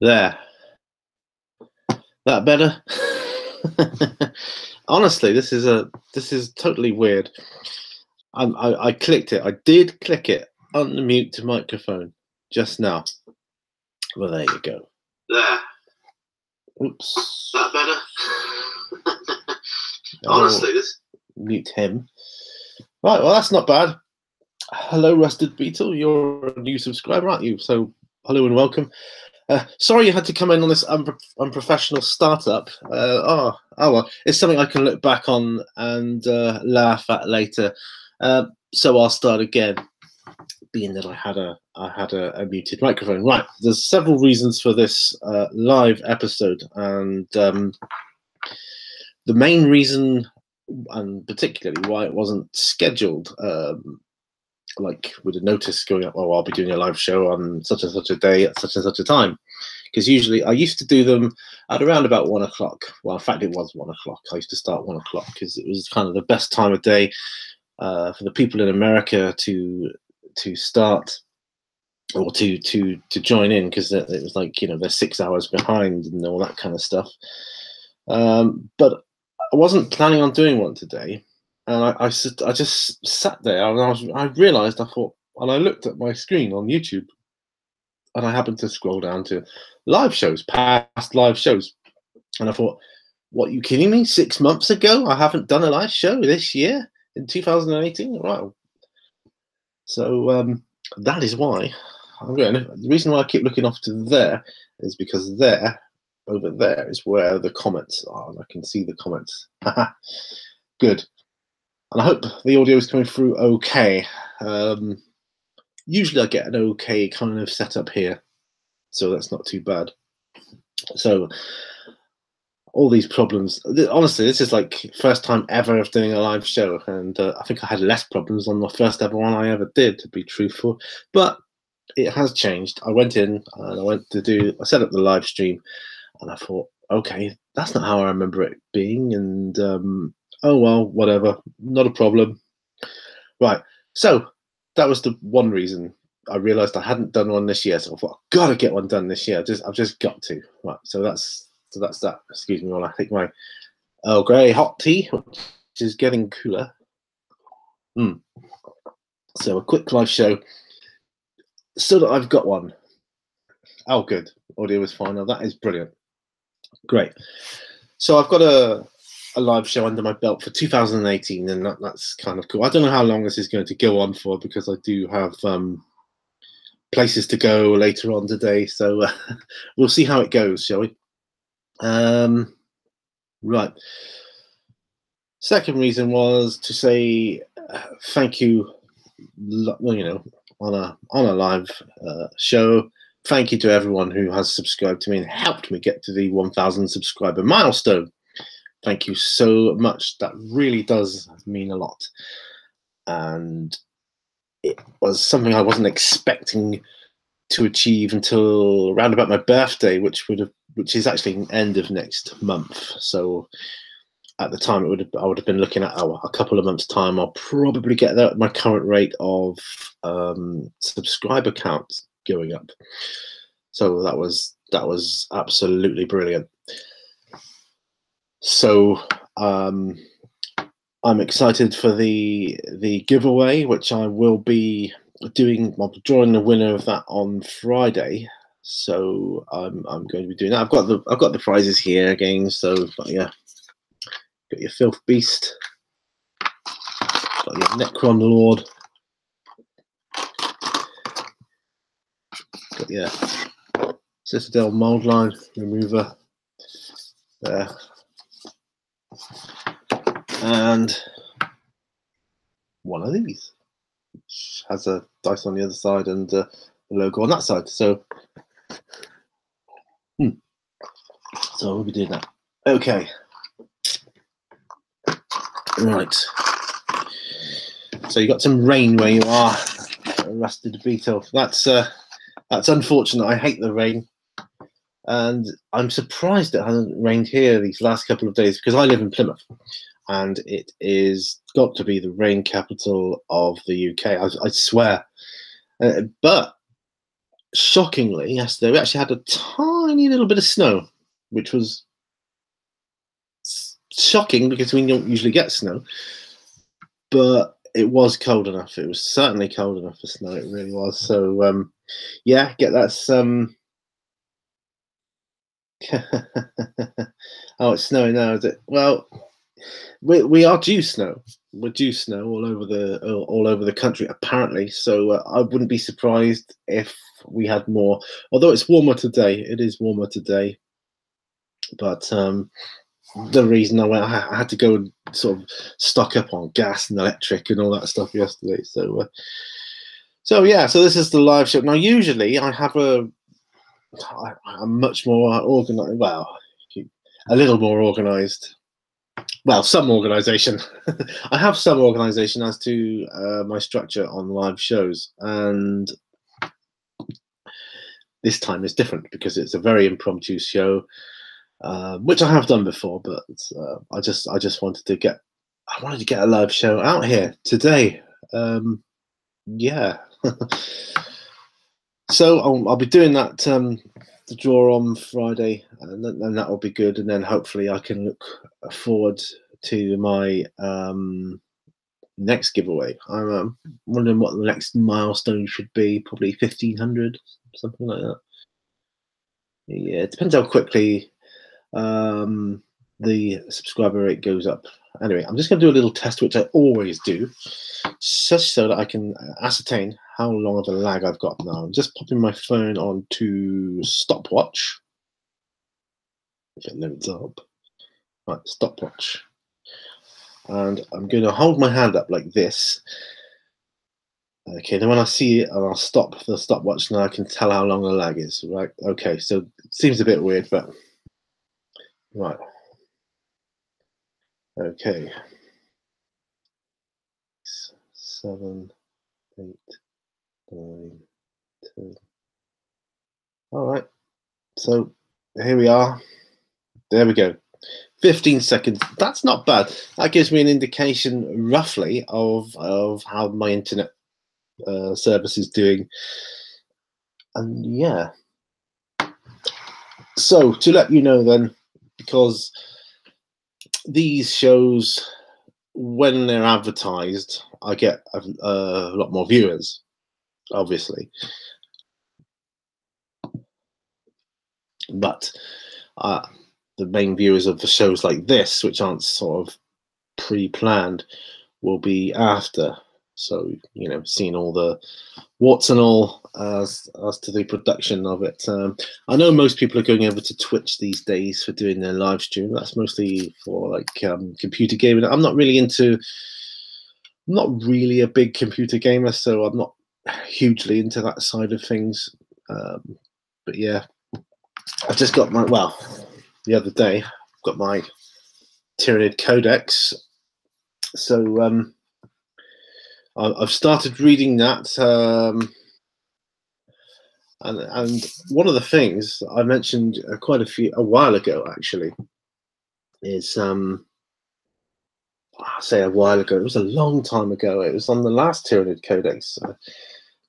There. That better? Honestly, this is totally weird. I clicked it. I did click it. Unmute microphone just now. Well, there you go. There. Oops. That better? Honestly, this. Mute him. Right. Well, that's not bad. Hello, Rusted Beetle. You're a new subscriber, aren't you? So, hello and welcome. Sorry you had to come in on this unprofessional startup. Oh well, it's something I can look back on and laugh at later. So I'll start again, being that I had a muted microphone. Right, there's several reasons for this live episode, and the main reason, and particularly why it wasn't scheduled, like with a notice going up, oh, I'll be doing a live show on such and such a day at such and such a time. Because usually I used to do them at around about 1 o'clock. Well, in fact, it was 1 o'clock. I used to start 1 o'clock because it was kind of the best time of day for the people in America to start or to join in, because it was like, you know, they're 6 hours behind and all that kind of stuff. But I wasn't planning on doing one today. And I just sat there and I realized, I thought, and I looked at my screen on YouTube and I happened to scroll down to live shows, past live shows. And I thought, what, are you kidding me? 6 months ago, I haven't done a live show this year in 2018. Wow. So that is why the reason why I keep looking off to there is because over there is where the comments are. And I can see the comments. Good. And I hope the audio is coming through okay. Usually I get an okay kind of setup here, so that's not too bad. So all these problems, honestly, this is like first time ever of doing a live show, and I think I had less problems on the first ever one I ever did, to be truthful. But it has changed. I went in and I set up the live stream, and I thought, okay, that's not how I remember it being, and oh well, whatever, not a problem. Right, so that was the one reason. I realized I hadn't done one this year, so I thought, I've got to get one done this year. I've just got to. Right, so that's that. Excuse me while I take my Earl Grey hot tea, which is getting cooler. So a quick live show, so that I've got one. Oh, good. Audio is fine now. That is brilliant. Great. So I've got a live show under my belt for 2018, and that's kind of cool. I don't know how long this is going to go on for, because I do have places to go later on today, so we'll see how it goes, shall we? Right. Second reason was to say thank you, you know, on a live show. Thank you to everyone who has subscribed to me and helped me get to the 1,000 subscriber milestone. Thank you so much. That really does mean a lot. And it was something I wasn't expecting to achieve until around about my birthday, which is actually end of next month. So at the time, I would have been looking at a couple of months' time. I'll probably get that at my current rate of subscriber count going up. So that was absolutely brilliant. So I'm excited for the giveaway, which I will be doing. I'll be drawing the winner of that on Friday. So I'm going to be doing that. I've got the prizes here again. So got your Filth Beast, got your Necron Lord, got your Citadel Mold Line Remover there. And one of these, which has a dice on the other side and a logo on that side. So, so we'll be doing that. Okay. Right. So you got some rain where you are, Rusted Beetle. That's unfortunate. I hate the rain. And I'm surprised it hasn't rained here these last couple of days, because I live in Plymouth, and it is got to be the rain capital of the UK. I swear. But shockingly, yesterday we actually had a tiny little bit of snow, which was shocking because we don't usually get snow. But it was cold enough. It was certainly cold enough for snow. It really was. So yeah, get that some. Oh, it's snowing now, is it? Well, we are due snow. We're due snow all over the country apparently. So I wouldn't be surprised if we had more. Although it's warmer today, it is warmer today. But the reason I had to go and sort of stock up on gas and electric and all that stuff yesterday. So yeah, so this is the live show. Now, usually I'm much more organized. Well, a little more organized. Well, some organization. I have some organization as to my structure on live shows, and this time is different because it's a very impromptu show, which I have done before. But I just wanted to get a live show out here today. Yeah. So I'll be doing that the draw on Friday, and then that will be good. And then hopefully I can look forward to my next giveaway. I'm wondering what the next milestone should be. Probably 1,500, something like that. Yeah, it depends how quickly the subscriber rate goes up. Anyway, I'm just going to do a little test, which I always do, just so that I can ascertain how long of a lag I've got now. I'm just popping my phone on to stopwatch. If it loads up. Right, stopwatch. And I'm going to hold my hand up like this. Okay, then when I see it, I'll stop the stopwatch, and I can tell how long the lag is. Right, okay, so it seems a bit weird, but right. Okay. 7, 8, 9, 10. All right. So here we are. There we go. 15 seconds. That's not bad. That gives me an indication, roughly, of how my internet service is doing. And yeah. So to let you know then, because these shows, when they're advertised, I get a lot more viewers, obviously. But the main viewers of the shows like this, which aren't sort of pre-planned, will be after. So, you know, seeing all the warts and all as to the production of it. I know most people are going over to Twitch these days for doing their live stream. That's mostly for like computer gaming. I'm not really a big computer gamer, so I'm not hugely into that side of things. But yeah, I've just got the other day, got my Tyranid Codex. So I've started reading that. And one of the things I mentioned a while ago, actually, is I say a while ago. It was a long time ago. It was on the last Tyranid Codex,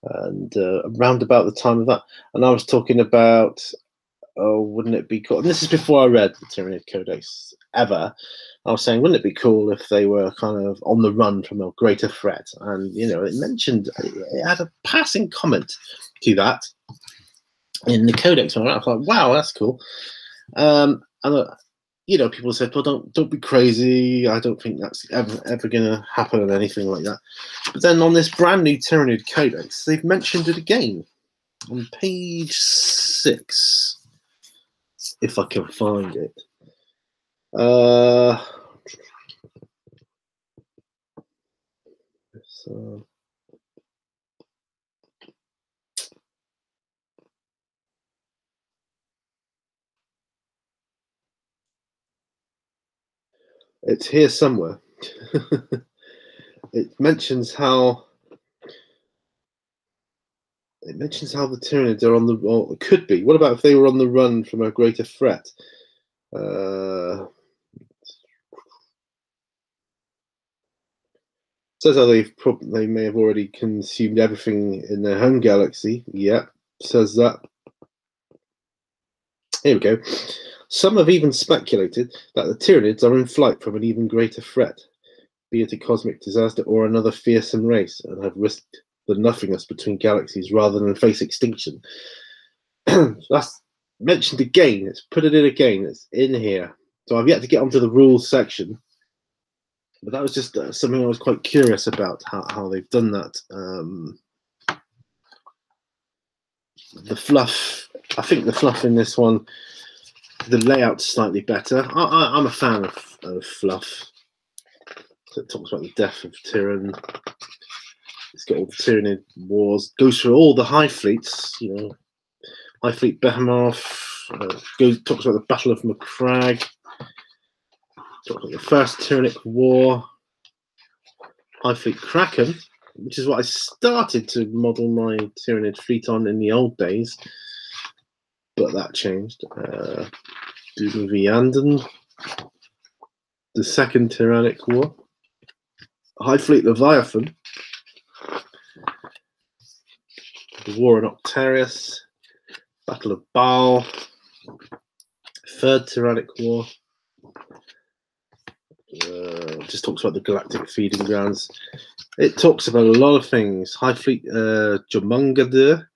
and around about the time of that. And I was talking about, wouldn't it be cool? And this is before I read the Tyranid Codex ever. I was saying, wouldn't it be cool if they were kind of on the run from a greater threat? And you know, it had a passing comment to that in the Codex. I was like, wow, that's cool. And you know, people said, well, don't be crazy. I don't think that's ever going to happen or anything like that. But then on this brand new Tyranid Codex, they've mentioned it again on page 6, if I can find it. So it's here somewhere. It mentions how the Tyranids are on the, or could be. What about if they were on the run from a greater threat? Says how they may have already consumed everything in their home galaxy. Yeah. says that. Here we go. Some have even speculated that the Tyranids are in flight from an even greater threat, be it a cosmic disaster or another fearsome race, and have risked the nothingness between galaxies rather than face extinction. That's mentioned again. Let's put it in again. It's in here. So I've yet to get onto the rules section, but that was just something I was quite curious about, how they've done that. The fluff, I think the fluff in this one, the layout's slightly better. I'm a fan of fluff. So it talks about the death of Tyrann. It's got all the Tyranid wars. Goes through all the High Fleets. You know, High Fleet Behemoth. Talks about the Battle of Macragge. Talks about the First Tyrannic War. High Fleet Kraken, which is what I started to model my Tyranid fleet on in the old days, but that changed. Doom Vianden, the Second Tyrannic War. High Fleet Leviathan, the War in Octarius, Battle of Baal, Third Tyrannic War. Just talks about the galactic feeding grounds. It talks about a lot of things. High Fleet Jormungandr,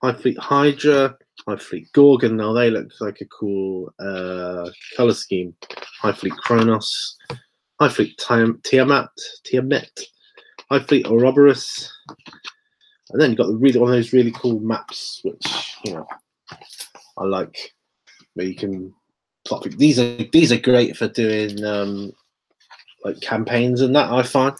High Fleet Hydra, High Fleet Gorgon. Now they look like a cool color scheme. High Fleet Kronos, High Fleet Tiamat, High Fleet Ouroboros, and then you've got one of those really cool maps, which I like, where you can plot. These are great for doing like campaigns and that, I find.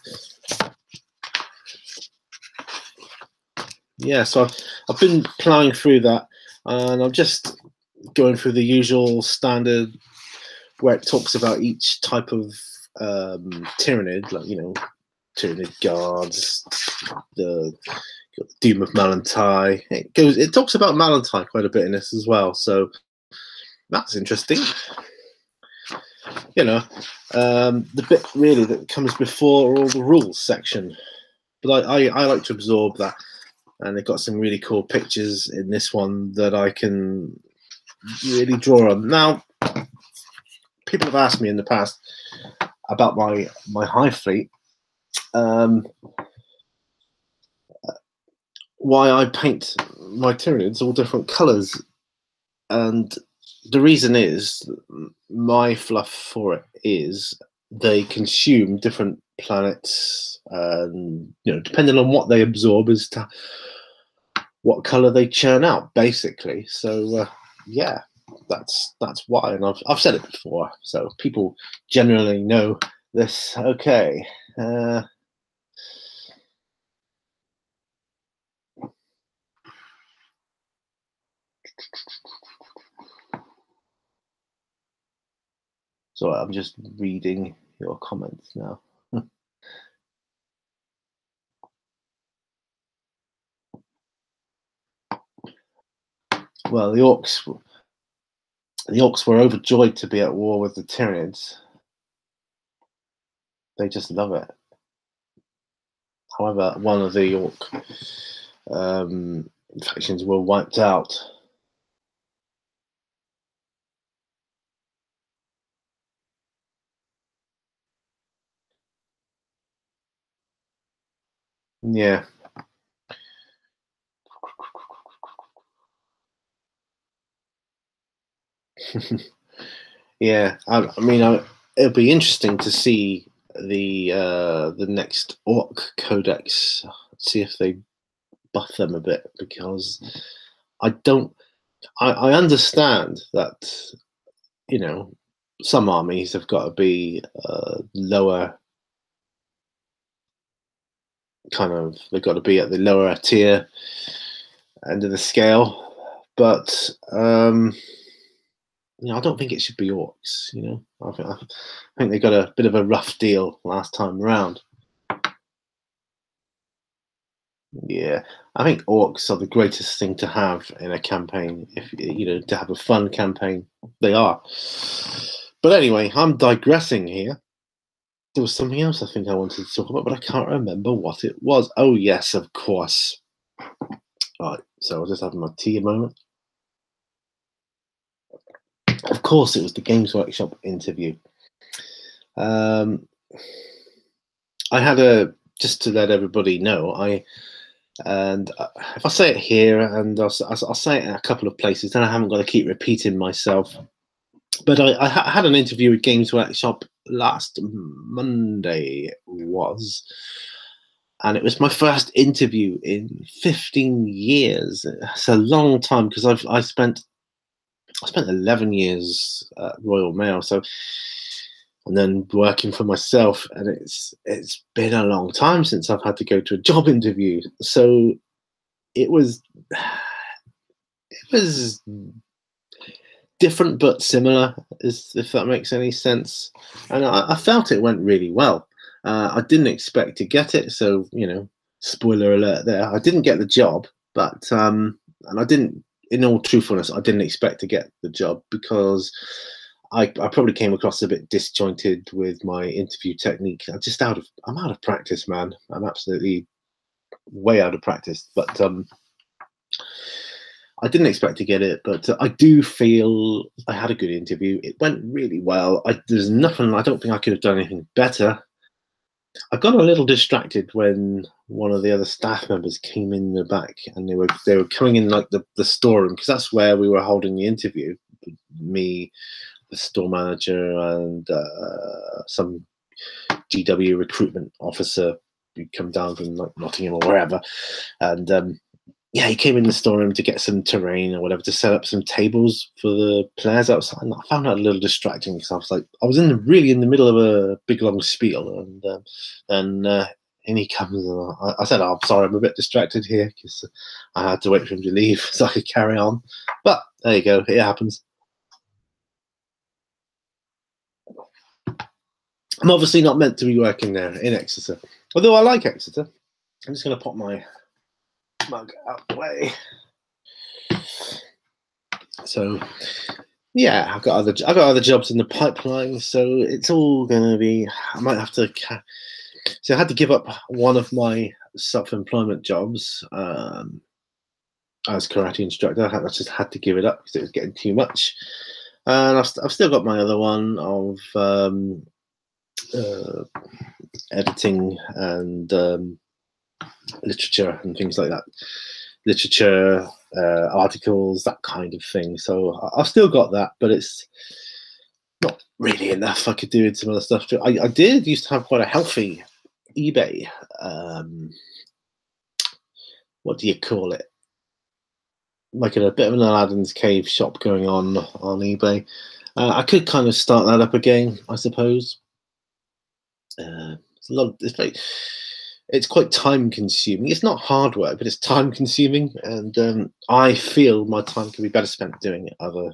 Yeah, so I've been ploughing through that, and I'm just going through the usual standard where it talks about each type of Tyranid, like Tyranid guards, the Doom of Malantai. It talks about Malantai quite a bit in this as well, so that's interesting. The bit really that comes before all the rules section, but I like to absorb that, and they've got some really cool pictures in this one that I can really draw on. Now, people have asked me in the past about my High Fleet, why I paint my Tyranids all different colours, and the reason is, my fluff for it is, they consume different planets, and depending on what they absorb as to what color they churn out, basically. So yeah, that's why, and I've said it before, so people generally know this. Okay. So I'm just reading your comments now. Well, the orcs were overjoyed to be at war with the Tyranids. They just love it. However, one of the orc factions were wiped out. Yeah. Yeah, I mean, it'll be interesting to see the next Orc Codex, see if they buff them a bit, because I understand that some armies have got to be lower, they've got to be at the lower tier end of the scale, but I don't think it should be orcs. I think they got a bit of a rough deal last time around. Yeah, I think orcs are the greatest thing to have in a campaign. If to have a fun campaign, they are. But anyway, I'm digressing here. There was something else I think I wanted to talk about, but I can't remember what it was. Oh yes, of course. Right, so I was just having my tea a moment. Of course, it was the Games Workshop interview. I had just to let everybody know, if I say it here, and I'll say it in a couple of places, then I haven't got to keep repeating myself. But I had an interview with Games Workshop last Monday, and it was my first interview in 15 years. It's a long time because I spent 11 years at Royal Mail, and then working for myself, and it's been a long time since I've had to go to a job interview. So it was different but similar, if that makes any sense. And I felt it went really well. I didn't expect to get it, so spoiler alert there. I didn't get the job, but and I didn't. In all truthfulness, I didn't expect to get the job because I probably came across a bit disjointed with my interview technique. I'm out of practice, man. I'm absolutely way out of practice. But I didn't expect to get it, but I do feel I had a good interview. It went really well. There's nothing. I don't think I could have done anything better. I got a little distracted when one of the other staff members came in the back, and they were coming in like the storeroom, because that's where we were holding the interview. Me, the store manager, and some GW recruitment officer who come down from like Nottingham or wherever, and he came in the storeroom to get some terrain or whatever, to set up some tables for the players outside. And I found that a little distracting because I was really in the middle of a big long spiel, and in he comes. And I said, "Oh, I'm sorry, I'm a bit distracted here," because I had to wait for him to leave so I could carry on. But there you go, it happens. I'm obviously not meant to be working there in Exeter, although I like Exeter. I'm just going to pop my mug out the way. So yeah, I've got other jobs in the pipeline, so it's all going to be. I might have to. So I had to give up one of my self-employment jobs as karate instructor. I just had to give it up because it was getting too much. And I've still got my other one of editing and literature and things like that. Literature, articles, that kind of thing. So I've still got that, but it's not really enough. I could do with some other stuff too. I did used to have quite a healthy eBay. What do you call it? Like a bit of an Aladdin's Cave shop going on eBay. I could kind of start that up again, I suppose. It's quite time consuming. It's not hard work, but it's time consuming, and I feel my time can be better spent doing other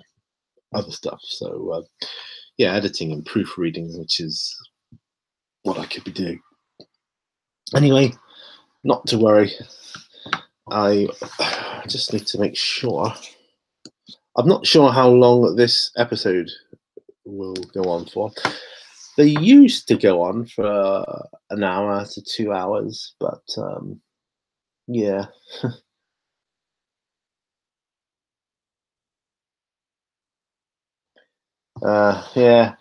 stuff. So editing and proofreading, which is what I could be doing. Anyway, not to worry. I just need to make sure. I'm not sure how long this episode will go on for. They used to go on for an hour to 2 hours, but yeah. Yeah.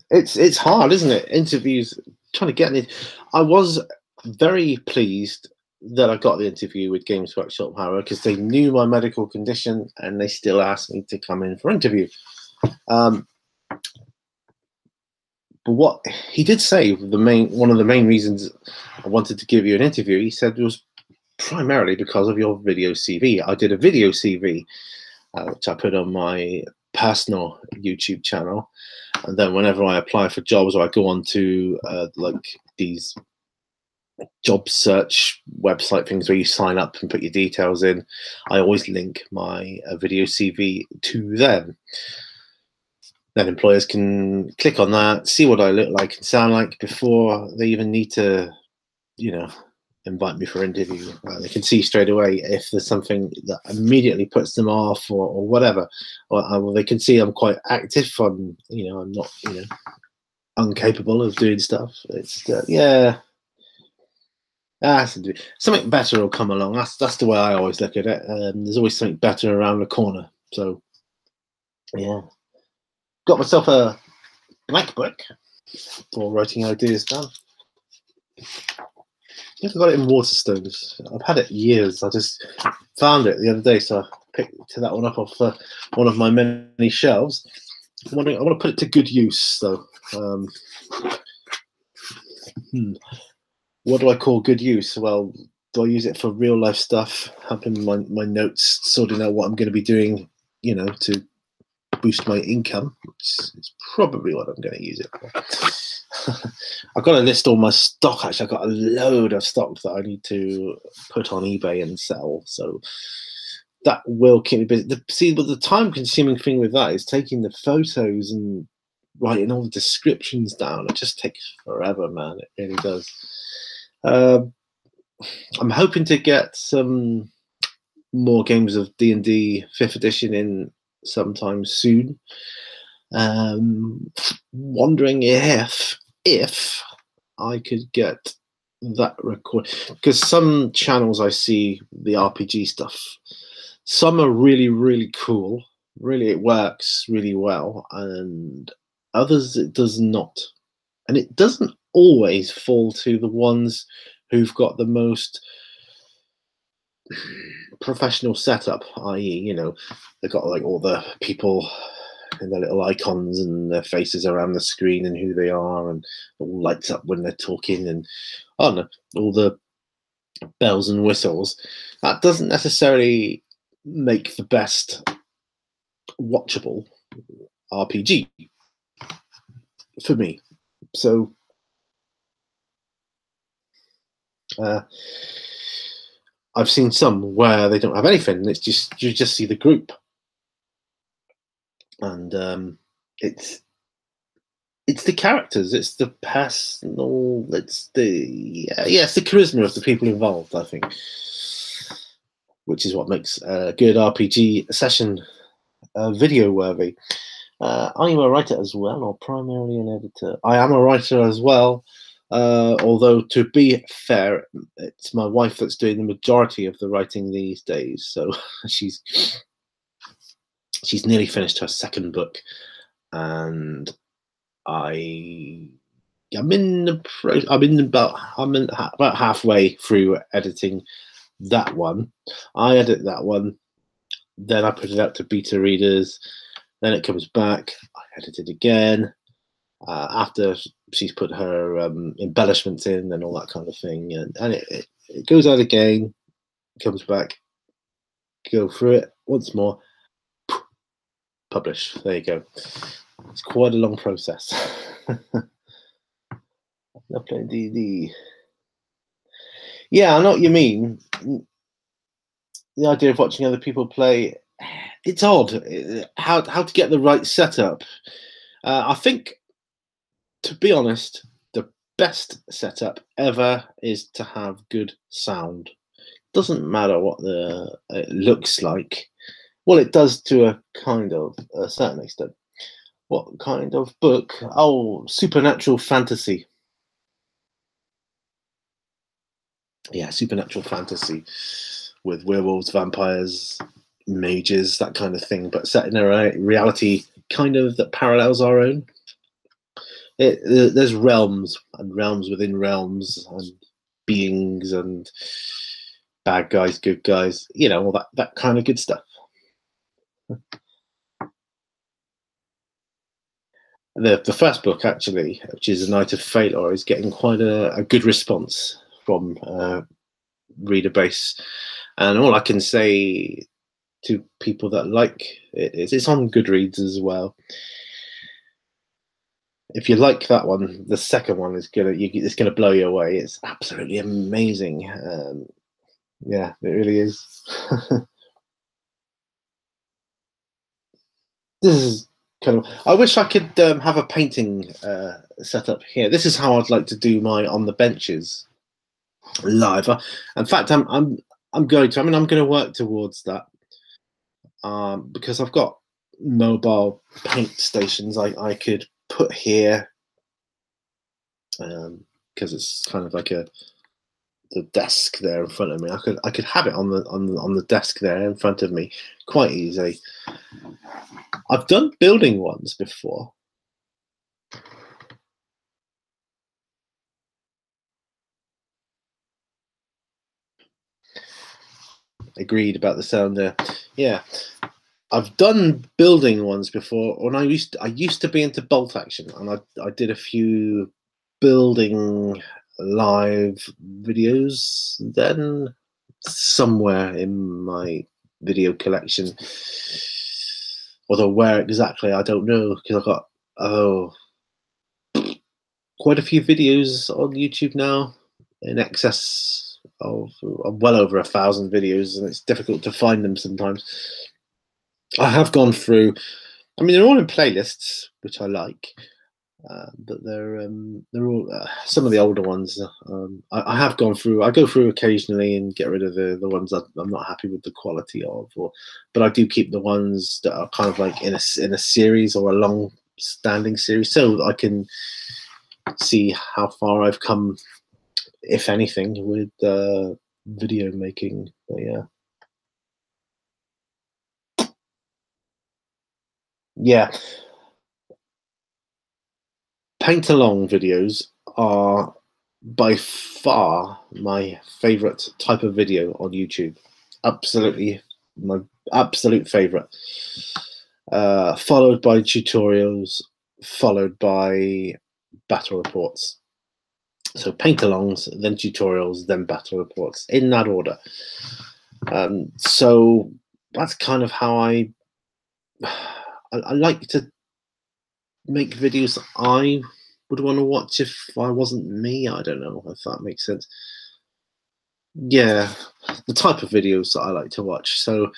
It's hard, isn't it? Interviews, trying to get it. I was very pleased that I got the interview with Games Workshop, however, because they knew my medical condition and they still asked me to come in for interview. But what he did say, one of the main reasons I wanted to give you an interview, he said, was primarily because of your video CV. I did a video CV, which I put on my personal YouTube channel, and then whenever I apply for jobs or I go on to like these job search website things where you sign up and put your details in, I always link my video CV to them. Then employers can click on that, see what I look like and sound like before they even need to, invite me for interview. They can see straight away if there's something that immediately puts them off or whatever. Or they can see I'm quite active. I'm not, incapable of doing stuff. It's yeah. Something better will come along. That's the way I always look at it. There's always something better around the corner. So yeah, got myself a blank book for writing ideas down. I think I got it in Waterstones. I've had it years. I just found it the other day, so I picked that one up off one of my many shelves. I want to put it to good use, though. What do I call good use? Well, do I use it for real life stuff, helping my notes, sorting out what I'm going to be doing, to boost my income, which is probably what I'm going to use it for. I've got to list all my stock. Actually, I've got a load of stock that I need to put on eBay and sell. So that will keep me busy. But the time-consuming thing with that is taking the photos and writing all the descriptions down. It just takes forever, man. It really does. I'm hoping to get some more games of D&D 5th edition in sometime soon. Wondering if I could get that record, because some channels I see the RPG stuff, some are really, really cool, really it works really well, and others it does not, and it doesn't always fall to the ones who've got the most professional setup, i.e., they've got like all the people and their little icons and their faces around the screen and who they are, and it all lights up when they're talking, and all the bells and whistles. That doesn't necessarily make the best watchable RPG for me. So I've seen some where they don't have anything. It's just you just see the group, and it's the characters, it's the personal, it's the charisma of the people involved, I think, which is what makes a good RPG session video worthy. Are you a writer as well, or primarily an editor? I am a writer as well, although to be fair, it's my wife that's doing the majority of the writing these days. So she's nearly finished her second book, and I'm about halfway through editing that one. I edit that one, then I put it out to beta readers, then it comes back, I edit it again, after she's put her embellishments in and all that kind of thing, and it goes out again, comes back, go through it once more, publish. There you go. It's quite a long process. Yeah, I know what you mean. The idea of watching other people play, it's odd. How to get the right setup. I think, to be honest, the best setup ever is to have good sound. Doesn't matter what it looks like. Well, it does to a certain extent. What kind of book? Oh, supernatural fantasy. Yeah, supernatural fantasy with werewolves, vampires, mages, that kind of thing, but set in a reality kind of that parallels our own. There's realms and realms within realms and beings and bad guys, good guys, all that kind of good stuff. The first book, actually, which is A Night of Failure, is getting quite a good response from reader base, and all I can say to people that like it is it's on Goodreads as well. If you like that one, the second one is gonna blow you away. It's absolutely amazing. Yeah, it really is. This is kind of. I wish I could have a painting set up here. This is how I'd like to do my on the benches live. In fact, I'm going to. I'm going to work towards that, because I've got mobile paint stations I could put here, because it's kind of like a the desk there in front of me. I could have it on the desk there in front of me quite easily. I've done building ones before. Agreed about the sound there. Yeah, I've done building ones before. When I used to be into bolt action, and I did a few building live videos then somewhere in my video collection. Although where exactly, I don't know, because I've got quite a few videos on YouTube now, in excess of well over 1,000 videos, and it's difficult to find them sometimes. I have gone through. I mean, they're all in playlists, which I like, but they're all some of the older ones. I have gone through. I go through occasionally and get rid of the ones that I'm not happy with the quality of, but I do keep the ones that are kind of like in a series or a long-standing series, so that I can see how far I've come, if anything, with video making. But yeah. Paint along videos are by far my favorite type of video on YouTube. Absolutely, my absolute favorite. Followed by tutorials, followed by battle reports. So paint alongs, then tutorials, then battle reports, in that order. So that's kind of how I like to make videos that I would want to watch if I wasn't me. I don't know if that makes sense. Yeah, the type of videos that I like to watch. So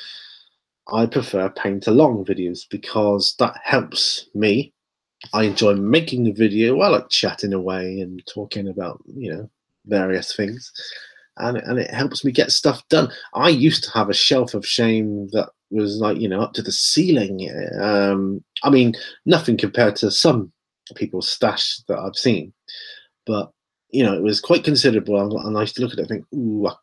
I prefer paint along videos because that helps me. I enjoy making the video. I like chatting away and talking about, various things. And it helps me get stuff done. I used to have a shelf of shame that was like, up to the ceiling. I mean, nothing compared to some people's stash that I've seen, but it was quite considerable. And I used to look at it and think, ooh, I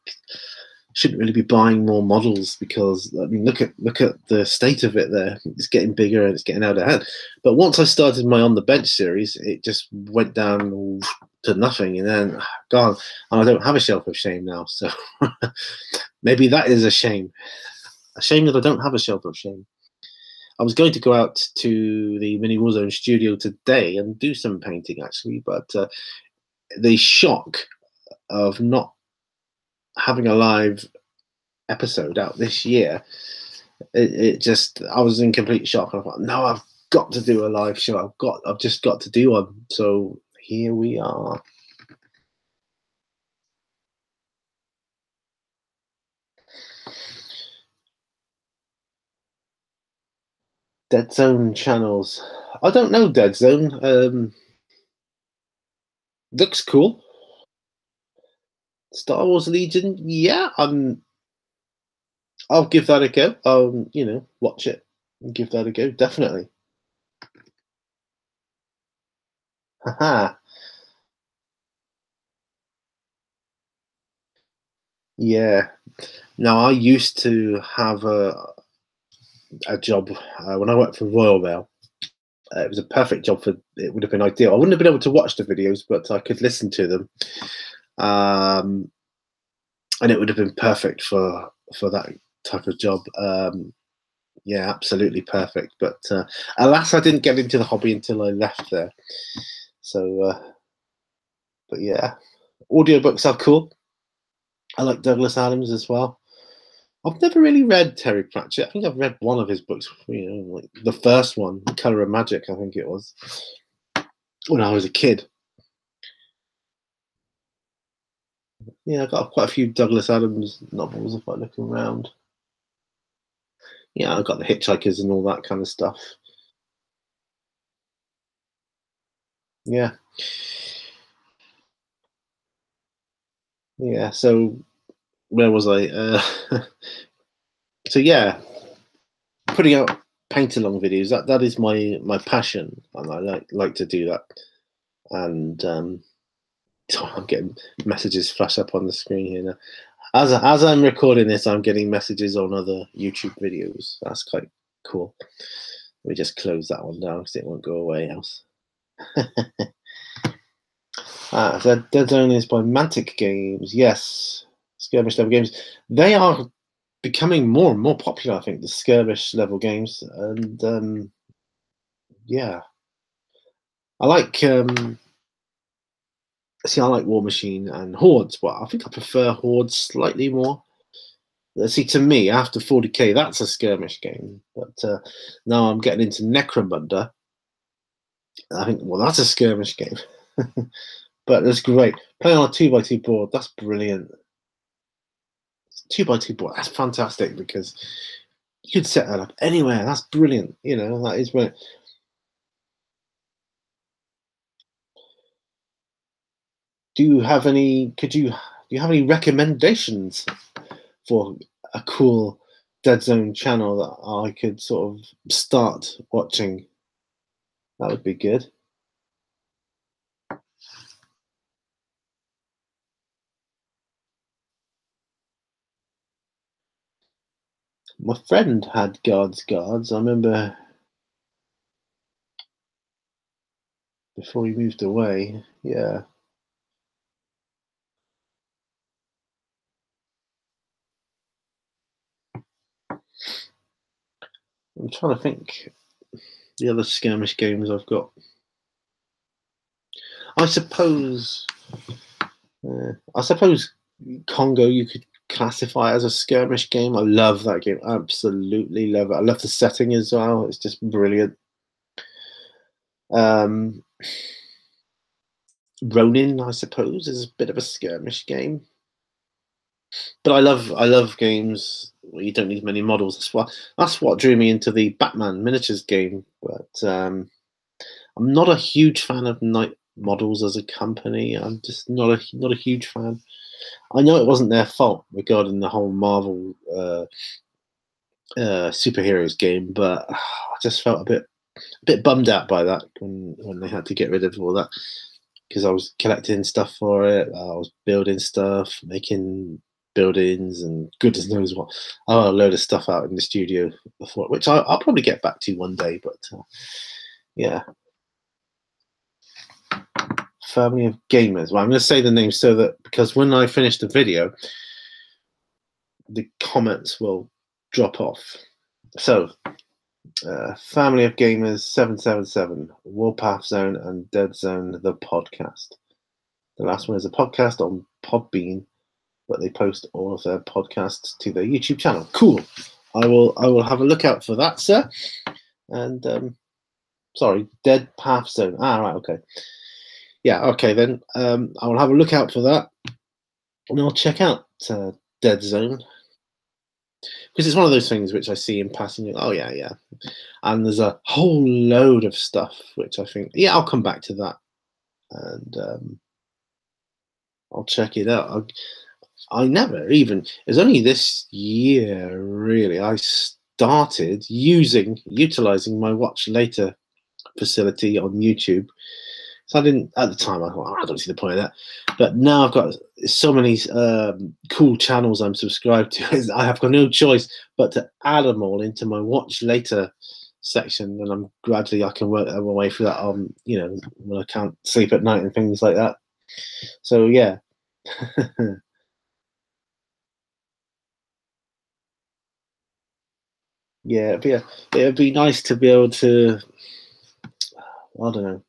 shouldn't really be buying more models, because I mean, look at the state of it there. It's getting bigger and it's getting out of hand. But once I started my On the Bench series, it just went down to nothing, and then gone. And I don't have a shelf of shame now. So maybe that is a shame. A shame that I don't have a shelf of shame. I was going to go out to the Mini Warzone studio today and do some painting, actually, but the shock of not having a live episode out this year, it just, I was in complete shock. I thought, no, I've got to do a live show. I've just got to do one. So here we are. Dead Zone channels. I don't know Dead Zone. Looks cool. Star Wars Legion. Yeah, I'll give that a go. Watch it and give that a go. Definitely. Haha. Yeah. Now, I used to have a job when I worked for Royal Mail. It was a perfect job it would have been ideal. I wouldn't have been able to watch the videos, but I could listen to them. And it would have been perfect for that type of job. Yeah, absolutely perfect. But alas, I didn't get into the hobby until I left there. So, but yeah, audiobooks are cool. I like Douglas Adams as well. I've never really read Terry Pratchett. I think I've read one of his books, like the first one, Colour of Magic, I think it was, when I was a kid. Yeah, I've got quite a few Douglas Adams novels if I look around. Yeah, I've got The Hitchhikers and all that kind of stuff. Yeah. Yeah, so where was I? So yeah, putting out paint along videos, that is my passion, and I like to do that. And I'm getting messages flash up on the screen here now. As I'm recording this, I'm getting messages on other YouTube videos. That's quite cool. Let me just close that one down because it won't go away else. So Dead Zone is by Mantic Games. Yes, skirmish level games. They are becoming more and more popular, I think, the skirmish level games. And yeah, I like I like War Machine and Hordes, but I think I prefer Hordes slightly more. See, to me, after 40k, that's a skirmish game. But now I'm getting into Necromunda. I think, well, that's a skirmish game. But it's great. Playing on a 2x2 board, that's brilliant. 2x2 board, that's fantastic because you could set that up anywhere. That's brilliant. You know, that is brilliant. Do you have any recommendations for a cool Dead Zone channel that I could sort of start watching? That would be good. My friend had Guards. I remember before he moved away. Yeah. I'm trying to think the other skirmish games I've got. I suppose Congo you could classify as a skirmish game. I love that game. Absolutely love it. I love the setting as well. It's just brilliant. Ronin, I suppose, is a bit of a skirmish game. But I love games where you don't need many models. That's what drew me into the Batman miniatures game. But I'm not a huge fan of Knight Models as a company. I'm just not a huge fan. I know it wasn't their fault regarding the whole Marvel superheroes game, but I just felt a bit bummed out by that when they had to get rid of all that, because I was collecting stuff for it. I was building stuff, making buildings, and goodness knows what. A load of stuff out in the studio before, which I'll probably get back to one day. But yeah. Family of Gamers. Well, I'm going to say the name so that, because when I finish the video, the comments will drop off. So, Family of Gamers 777, Warpath Zone, and Dead Zone, the podcast. The last one is a podcast on Podbean, but they post all of their podcasts to their YouTube channel. Cool. I will have a look out for that, sir. And sorry, Dead Path Zone. Right, okay. Yeah, okay then. I will have a look out for that, and I'll check out Dead Zone, because it's one of those things which I see in passing. Oh yeah, and there's a whole load of stuff which I think, yeah, I'll come back to that, and I'll check it out. I never even. It was only this year, really, I started utilizing my Watch Later facility on YouTube. So I didn't, at the time, I thought, I don't see the point of that. But now I've got so many cool channels I'm subscribed to. I have got no choice but to add them all into my Watch Later section, and I can work my way through that when I can't sleep at night and things like that. So yeah. Yeah, it'd be nice to be able to, I don't know.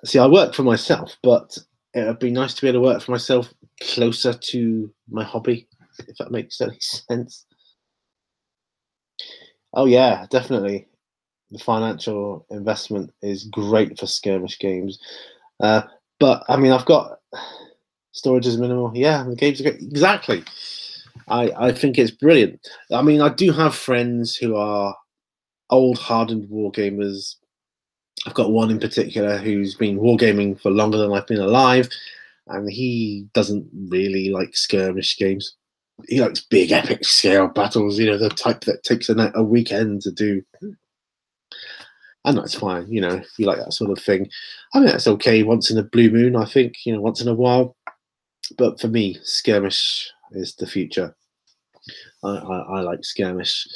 See, I work for myself, but it would be nice to be able to work for myself closer to my hobby, if that makes any sense. Oh yeah, definitely. The financial investment is great for skirmish games. But I mean, I've got storage is minimal. Yeah, the games are great. Exactly. I think it's brilliant. I mean, I do have friends who are old hardened war gamers. I've got one in particular who's been wargaming for longer than I've been alive, and he doesn't really like skirmish games. He likes big epic scale battles, the type that takes a weekend to do. and that's fine. You know, if you like that sort of thing, I mean, that's okay once in a blue moon. I think, you know, once in a while. But for me, skirmish is the future. I like skirmish.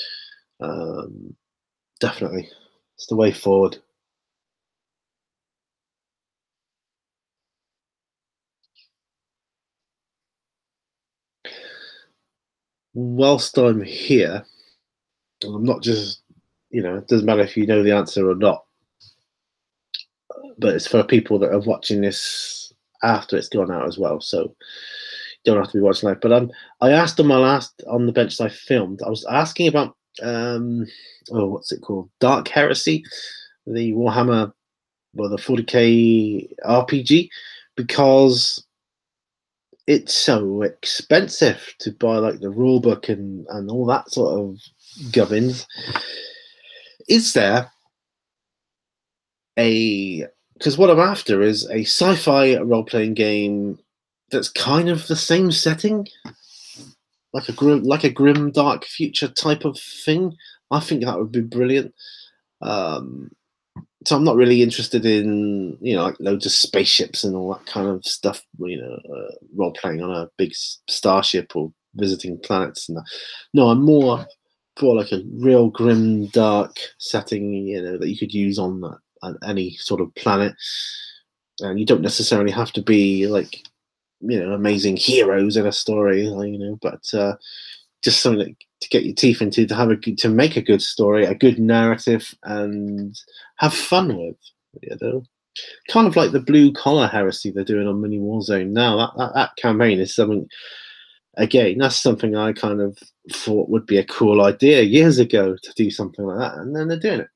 Um, Definitely, it's the way forward. Whilst I'm here, I'm not just, you know, it doesn't matter if you know the answer or not, but it's for people that are watching this after it's gone out as well. So you don't have to be watching live. But I asked on my last on the bench I filmed. I was asking about what's it called? Dark Heresy, the Warhammer, well, the 40k RPG, because it's so expensive to buy like the rule book and all that sort of gubbins. Is there a, because what I'm after is a sci-fi role-playing game that's kind of the same setting, like a grim dark future type of thing. I think that would be brilliant. So I'm not really interested in, you know, like loads of spaceships and all that kind of stuff, you know, role playing on a big starship or visiting planets and that. No, I'm more for like a real grim dark setting, you know, that you could use on any sort of planet. And you don't necessarily have to be like, you know, amazing heroes in a story, you know, but just something to get your teeth into, to make a good story, a good narrative, and have fun with. You know, kind of like the blue collar heresy they're doing on Mini Warzone now. That campaign is something. Again, that's something I kind of thought would be a cool idea years ago to do something like that, and then they're doing it.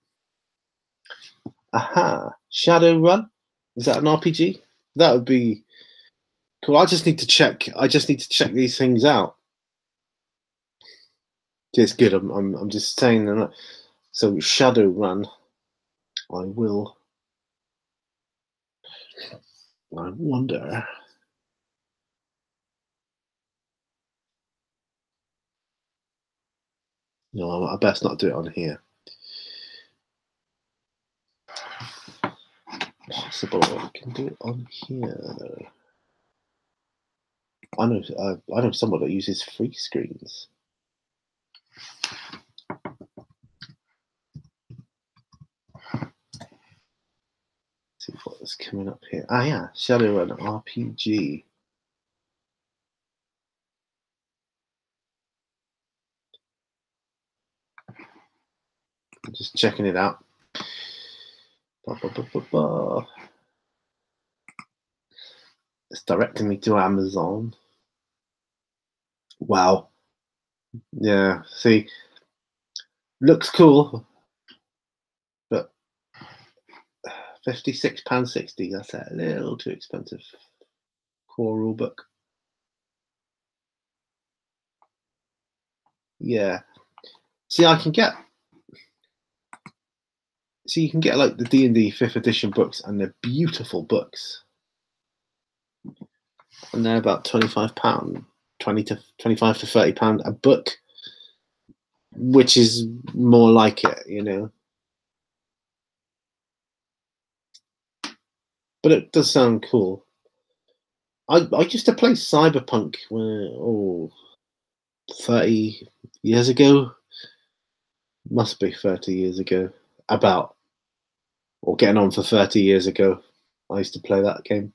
Aha, Shadowrun, is that an RPG? That would be cool. I just need to check. I just need to check these things out. It's good. I'm just saying that. So Shadowrun, I will. I wonder. No, I best not do it on here. Possible. I can do it on here. I know someone that uses free screens. Let's see what's coming up here. Ah, yeah, Shadowrun RPG. I'm just checking it out. It's directing me to Amazon. Wow. Yeah. See, looks cool, but £56.60. That's a little too expensive. Core rulebook. Yeah. See, I can get. So you can get like the D&D 5th edition books, and they're beautiful books, and they're about £25, 25 to £30 a book, which is more like it, you know. But it does sound cool. I used to play Cyberpunk 30 years ago. Must be 30 years ago. About, or getting on for 30 years ago. I used to play that game.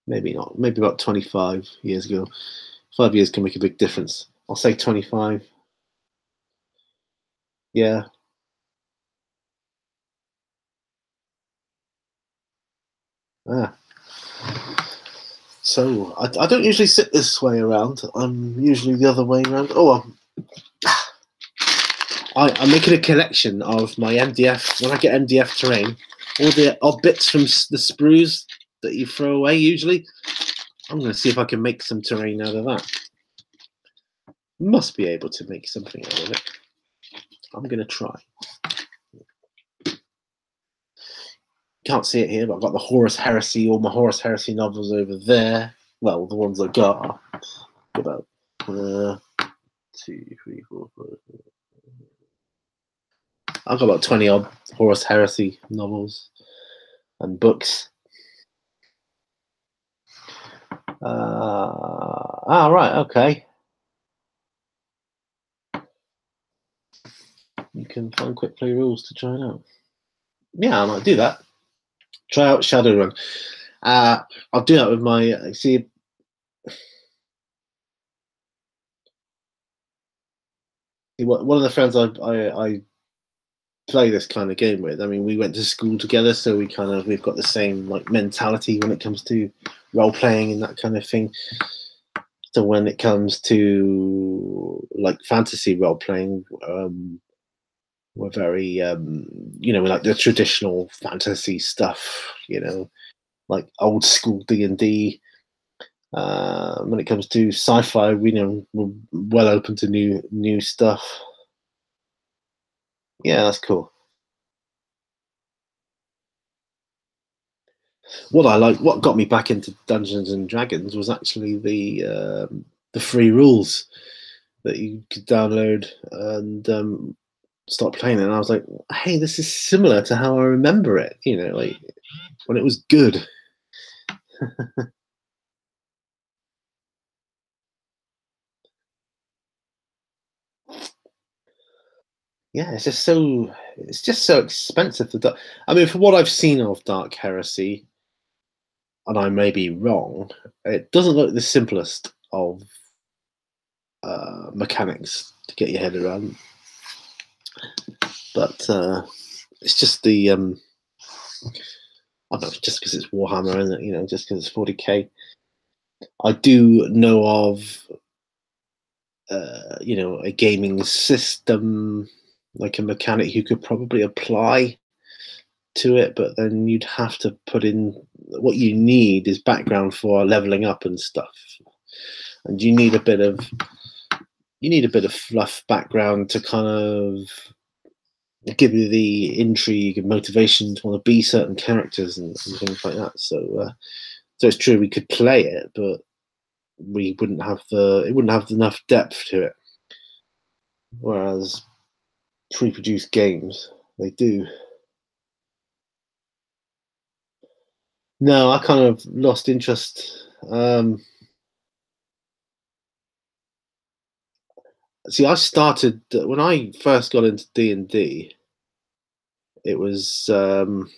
Maybe not. Maybe about 25 years ago. 5 years can make a big difference. I'll say 25. Yeah. Ah. So I don't usually sit this way around. I'm usually the other way around. Oh, I'm making a collection of my MDF. When I get MDF terrain, all the odd bits from the sprues that you throw away usually, I'm going to see if I can make some terrain out of that. Must be able to make something out of it. I'm going to try. Can't see it here, but I've got the Horus Heresy, all my Horus Heresy novels over there. Well, the ones I got are about 2, 3, 4, 5. I've got about 20 odd Horus Heresy novels and books. Right, okay. You can find quick play rules to try it out. Yeah, I might do that. Try out Shadowrun. I'll do that with my see. One of the friends I play this kind of game with. I mean, we went to school together, so we've got the same like mentality when it comes to role playing and that kind of thing. So when it comes to like fantasy role playing, we're very we like the traditional fantasy stuff, like old school D&D. When it comes to sci-fi, we're well open to new stuff. Yeah, that's cool. What got me back into Dungeons and Dragons was actually the free rules that you could download and start playing it. And I was like, hey, this is similar to how I remember it, like when it was good. Yeah, it's just so expensive to. I mean, for what I've seen of Dark Heresy, and I may be wrong, it doesn't look the simplest of mechanics to get your head around. But it's just the I don't know, just because it's Warhammer, and just because it's 40k. I do know of a gaming system, like a mechanic you could probably apply to it, but then you'd have to put in what you need is background for leveling up and stuff, and you need a bit of fluff background to kind of give you the intrigue and motivation to want to be certain characters and things like that. So it's true we could play it, but it wouldn't have enough depth to it. Whereas pre-produced games, they do. No, I kind of lost interest. See, I started when I first got into D&D. It was around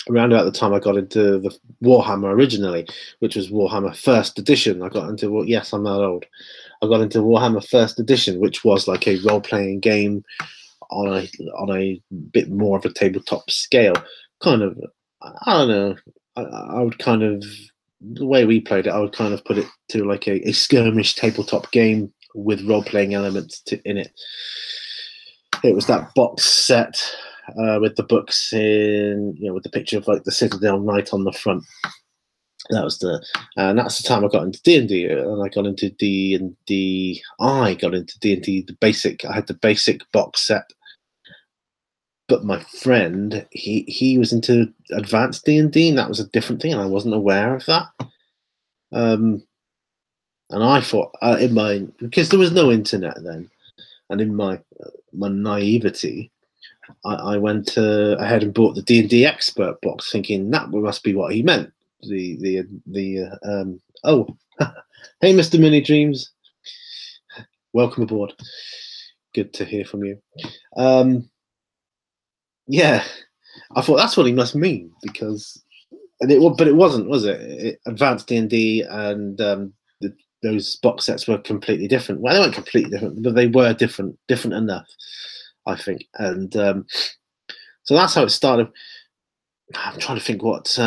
about the time I got into the Warhammer originally, which was Warhammer First Edition. I got into yes, I'm that old. I got into Warhammer First Edition, which was like a role-playing game on a bit more of a tabletop scale. Kind of, I don't know. I would kind of, the way we played it, I would kind of put it to like a skirmish tabletop game with role-playing elements in it. It was that box set with the books with the picture of like the Citadel Knight on the front. That's the time I got into D&D, and I got into D&D. I got into D&D the basic. I had the basic box set, but my friend he was into advanced D&D, and that was a different thing, and I wasn't aware of that. And I thought because there was no internet then, and in my naivety, I went ahead and bought the D&D Expert box, thinking that must be what he meant. Oh, hey, Mr. Mini Dreams, welcome aboard. Good to hear from you. Yeah, I thought that's what he must mean, but it wasn't, was it? Advanced D&D and those box sets were completely different. Well, they weren't completely different, but they were different enough, I think. And so that's how it started. I'm trying to think what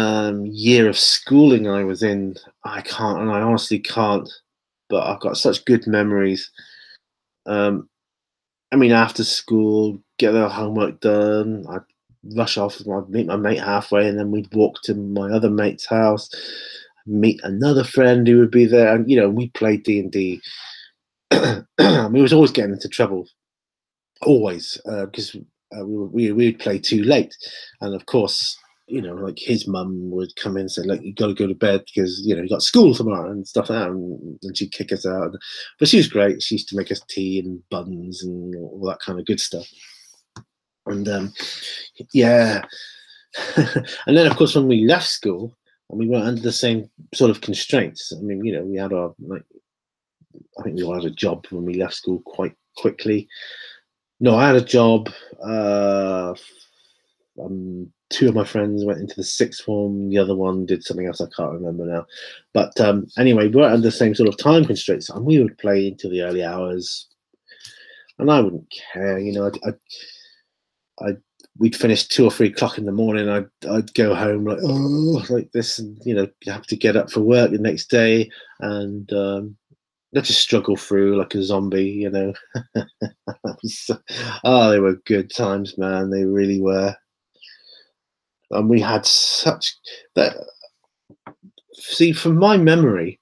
year of schooling I was in. I honestly can't. But I've got such good memories. I mean, after school, get their homework done. I'd rush off. I'd meet my mate halfway, and then we'd walk to my other mate's house, meet another friend who would be there, and we played D&D. We was always getting into trouble, always, because we would play too late, and of course, like his mum would come in and say, like, you got to go to bed because you got school tomorrow and stuff like that, and she'd kick us out. But she was great. She used to make us tea and buns and all that kind of good stuff. And yeah, and then of course when we left school and we weren't under the same sort of constraints. I mean, we had our like I think we all had a job when we left school quite quickly. No, I had a job. Two of my friends went into the sixth form. The other one did something else. I can't remember now. But anyway, we weren't under the same sort of time constraints, and we would play into the early hours. And I wouldn't care, we'd finish 2 or 3 o'clock in the morning. I'd go home like, oh, like this, and you have to get up for work the next day, and I just struggle through like a zombie, Oh, they were good times, man. They really were. And we had such that. See, from my memory,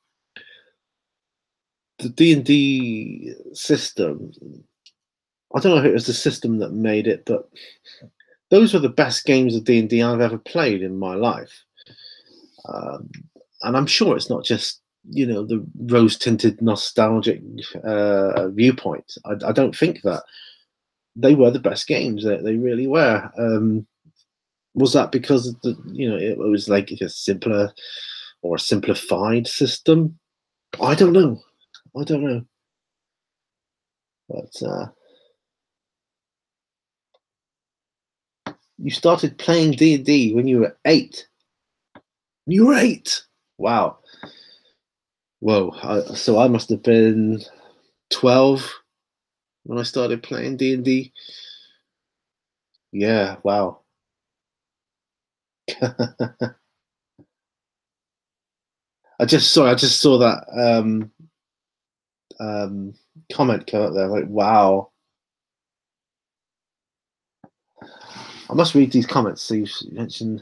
the D&D system. I don't know if it was the system that made it, but those were the best games of D&D I've ever played in my life. And I'm sure it's not just the rose-tinted nostalgic viewpoint. I don't think that they were the best games. They really were. Was that because it was like a simpler or a simplified system? I don't know. But you started playing D&D when you were 8. You were 8. Wow. Whoa. So I must have been 12 when I started playing D&D. Yeah. Wow. I just saw that comment come up there. Like, wow. I must read these comments. So you mentioned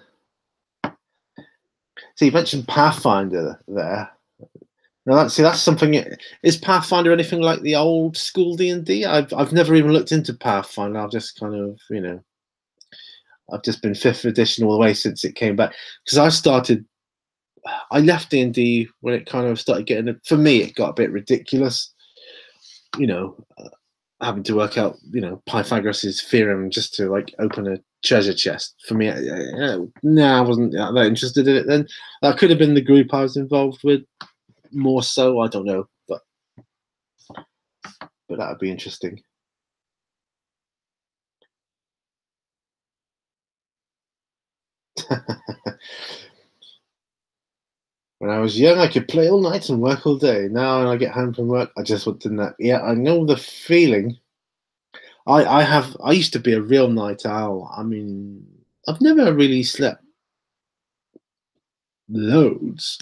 Pathfinder there. Now that's something. Is Pathfinder anything like the old school D&D? I've never even looked into Pathfinder. I've just kind of I've just been 5th edition all the way since it came back, because I left D&D when it kind of started getting. For me, it got a bit ridiculous. Having to work out Pythagoras's theorem just to like open a treasure chest. For me, I wasn't that interested in it then. That could have been the group I was involved with more so. I don't know, but that would be interesting. When I was young, I could play all night and work all day. Now, when I get home from work, I just want to nap. Yeah, I know the feeling. I used to be a real night owl. I mean, I've never really slept loads.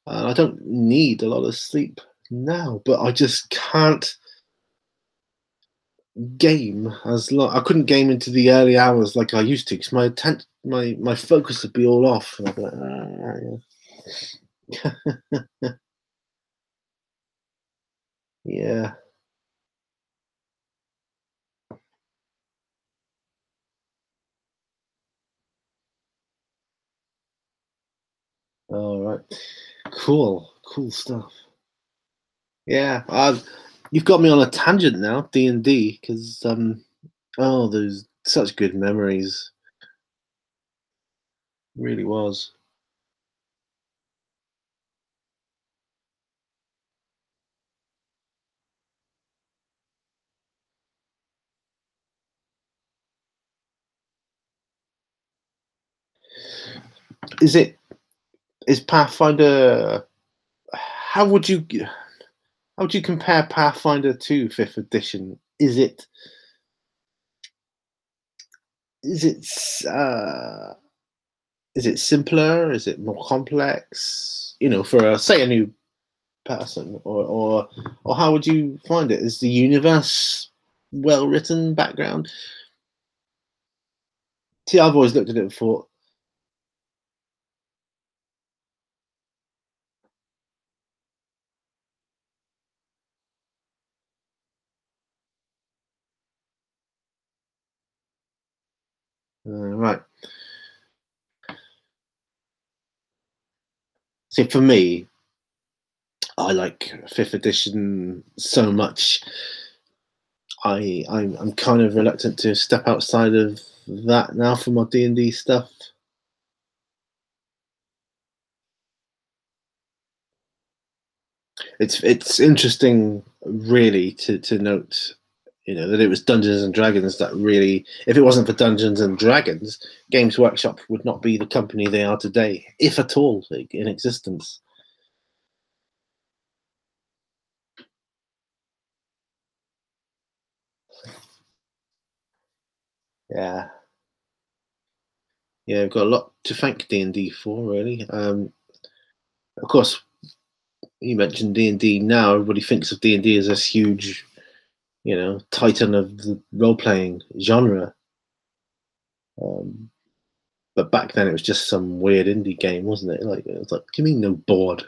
I don't need a lot of sleep now, but I just can't game as long. I couldn't game into the early hours like I used to, because my focus would be all off. And I'd be like, yeah. Yeah. All right. Cool stuff. Yeah. You've got me on a tangent now, D&D, because oh, those such good memories. Really was. Is Pathfinder? How would you compare Pathfinder to 5th edition? Is it uh, is it simpler? Is it more complex? For say a new person, or how would you find it? Is the universe well written? Background? See, I've always looked at it and thought, right. See, for me, I like 5th edition so much. I'm kind of reluctant to step outside of that now for my D&D stuff. It's interesting, really, to note, that it was Dungeons and Dragons that really, if it wasn't for Dungeons and Dragons, Games Workshop would not be the company they are today, if at all in existence. Yeah, yeah, I've got a lot to thank D&D for, really. Of course, you mentioned D&D now. Everybody thinks of D&D as this huge, titan of the role-playing genre. But back then, it was just some weird indie game, wasn't it? It was like, what do you mean no board?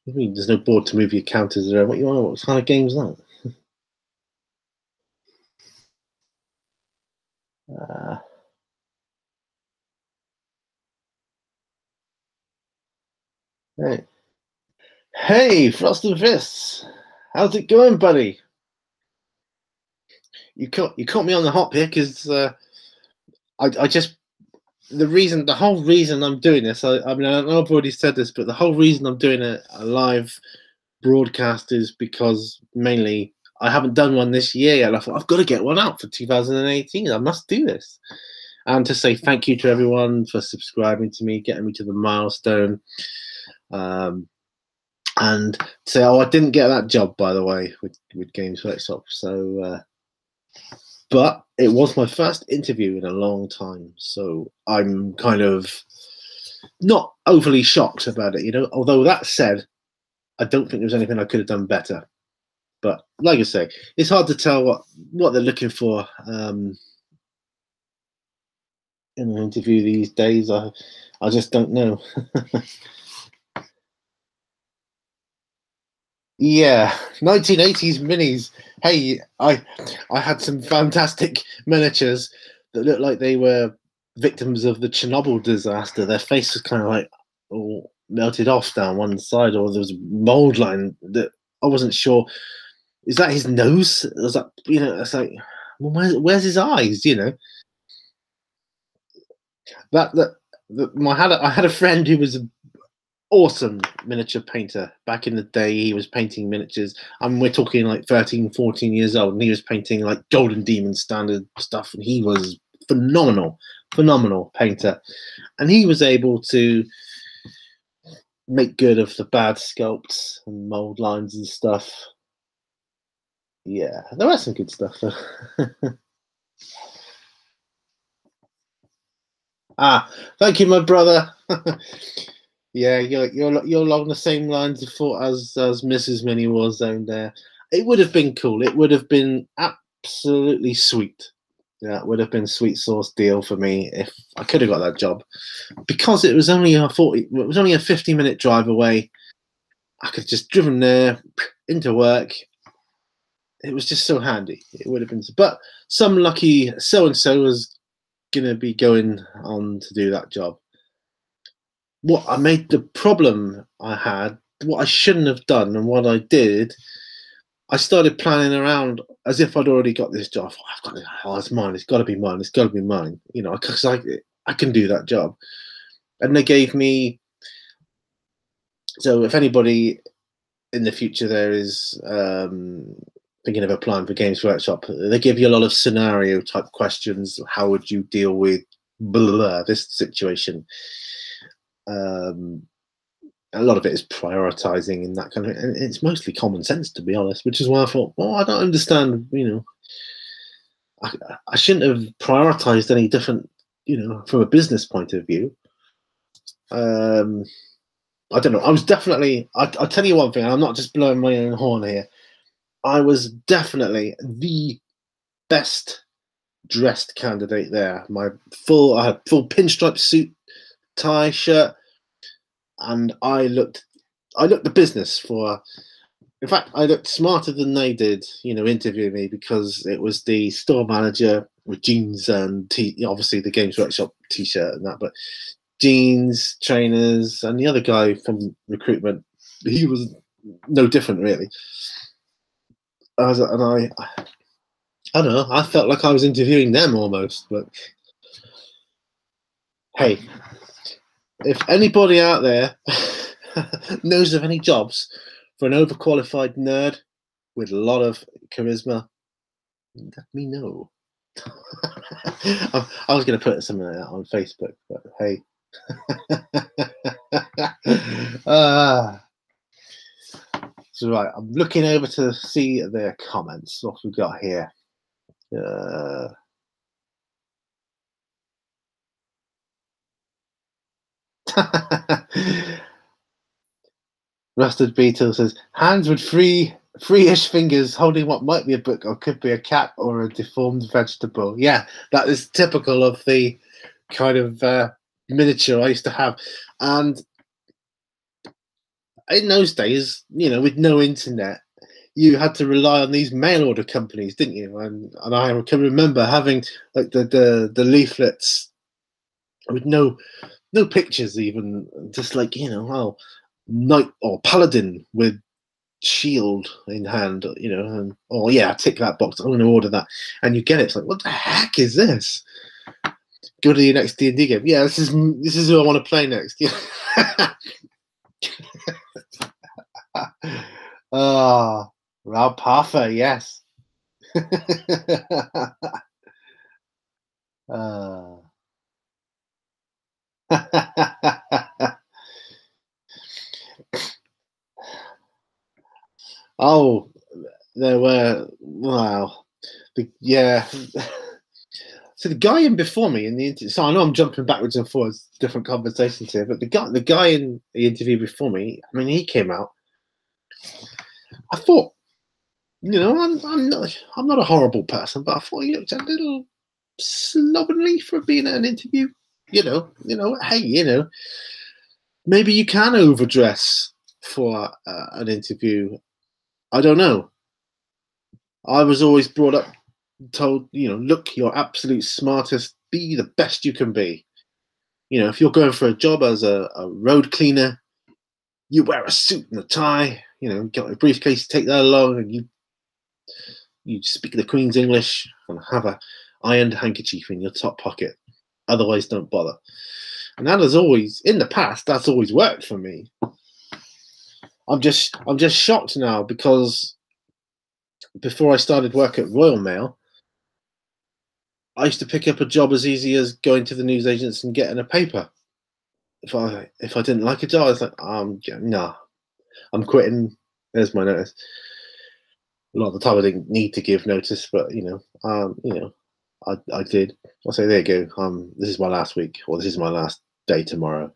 What do you mean there's no board to move your counters around? What kind of game is that? Uh, hey, hey, Frost and Fists, how's it going, buddy? You caught me on the hop here because I just the whole reason I'm doing this. I mean, I know I've already said this, but the whole reason I'm doing a live broadcast is because mainly I haven't done one this year yet. I thought I've got to get one out for 2018. I must do this, and to say thank you to everyone for subscribing to me, getting me to the milestone, and say, oh, I didn't get that job, by the way, with Games Workshop. So, but it was my first interview in a long time, so I'm kind of not overly shocked about it. Although that said, I don't think there's anything I could have done better. But like I say, it's hard to tell what they're looking for in an interview these days. I just don't know. Yeah, 1980s minis. Hey, I had some fantastic miniatures that looked like they were victims of the Chernobyl disaster. Their face was kind of like all melted off down one side, or there was a mold line that I wasn't sure. Is that his nose? Was that It's like, well, where's his eyes? I had a friend who was an awesome miniature painter back in the day. He was painting miniatures. I mean, we're talking like 13, 14 years old, and he was painting like Golden Demon standard stuff, and he was phenomenal painter, and he was able to make good of the bad sculpts and mold lines and stuff. Yeah, there was some good stuff though. Thank you, my brother. Yeah, you're along the same lines of thought as Mrs. Minnie Warzone there. It would have been cool. It would have been absolutely sweet. Yeah, it would have been sweet sauce deal for me if I could have got that job. Because it was only a 50-minute drive away. I could have just driven there into work. It was just so handy. It would have been, but some lucky so and so was gonna be going on to do that job. What I made the problem I had, what I shouldn't have done, and what I did, I started planning around as if I'd already got this job. I've got it. Oh, it's mine. It's got to be mine. It's got to be mine. Because I can do that job. And they gave me. So if anybody in the future there is thinking of applying for Games Workshop, they give you a lot of scenario type questions. How would you deal with this situation? A lot of it is prioritizing in that kind of, and it's mostly common sense, to be honest, which is why I thought, well, I don't understand, I shouldn't have prioritized any different, from a business point of view. I don't know. I was definitely, I'll tell you one thing, I'm not just blowing my own horn here. I was definitely the best dressed candidate there. I had full pinstripe suit, tie, shirt, and I looked the business for. In fact, I looked smarter than they did, interviewing me, because it was the store manager with jeans and obviously the Games Workshop t-shirt and that, but jeans, trainers, and the other guy from recruitment, he was no different really. I don't know. I felt like I was interviewing them almost. But hey, if anybody out there knows of any jobs for an overqualified nerd with a lot of charisma, let me know. I was going to put something like that on Facebook, but hey. So right, I'm looking over to see their comments. What we got here? Rusted Beetle says, hands with free-ish fingers holding what might be a book or could be a cat or a deformed vegetable. Yeah, that is typical of the kind of miniature I used to have. And in those days, with no internet, you had to rely on these mail order companies, didn't you? And I can remember having like the leaflets with no pictures, even just like knight or paladin with shield in hand, and oh yeah, tick that box. I'm going to order that, and you get it. It's like, what the heck is this? Go to your next D&D game. Yeah, this is who I want to play next. Yeah. Ralph Parfer, yes. Oh, there were, wow. Yeah. So the guy in before me in the interview, so I know I'm jumping backwards and forwards, different conversations here, but the guy in the interview before me, I mean, he came out. I thought, I'm not a horrible person, but I thought he looked a little slovenly for being at an interview. Hey, maybe you can overdress for an interview. I don't know. I was always brought up, told, look your absolute smartest, be the best you can be. If you're going for a job as a road cleaner, you wear a suit and a tie, get a briefcase, take that along, and you speak the Queen's English and have a ironed handkerchief in your top pocket. Otherwise, don't bother. And that has always, in the past, that's always worked for me. I'm just shocked now because before I started work at Royal Mail, I used to pick up a job as easy as going to the newsagents and getting a paper. If I didn't like a job, I was like, nah, I'm quitting. There's my notice. A lot of the time I didn't need to give notice, but I did. I'll say, there you go. This is my last week, or this is my last day tomorrow,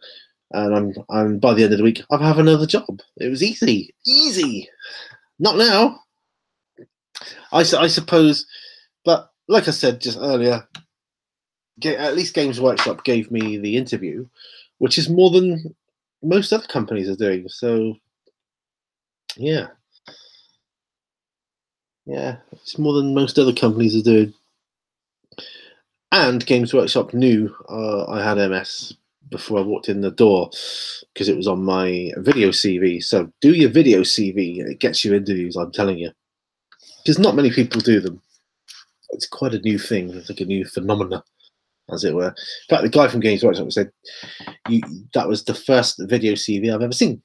and I'm by the end of the week, I'll have another job. It was easy. Not now. I suppose, but like I said just earlier, at least Games Workshop gave me the interview, which is more than most other companies are doing. So, yeah, it's more than most other companies are doing. And Games Workshop knew I had MS before I walked in the door because it was on my video CV. So do your video CV; it gets you interviews. I'm telling you, because not many people do them. It's quite a new thing. It's like a new phenomenon, as it were. In fact, the guy from Games Workshop said that was the first video CV I've ever seen.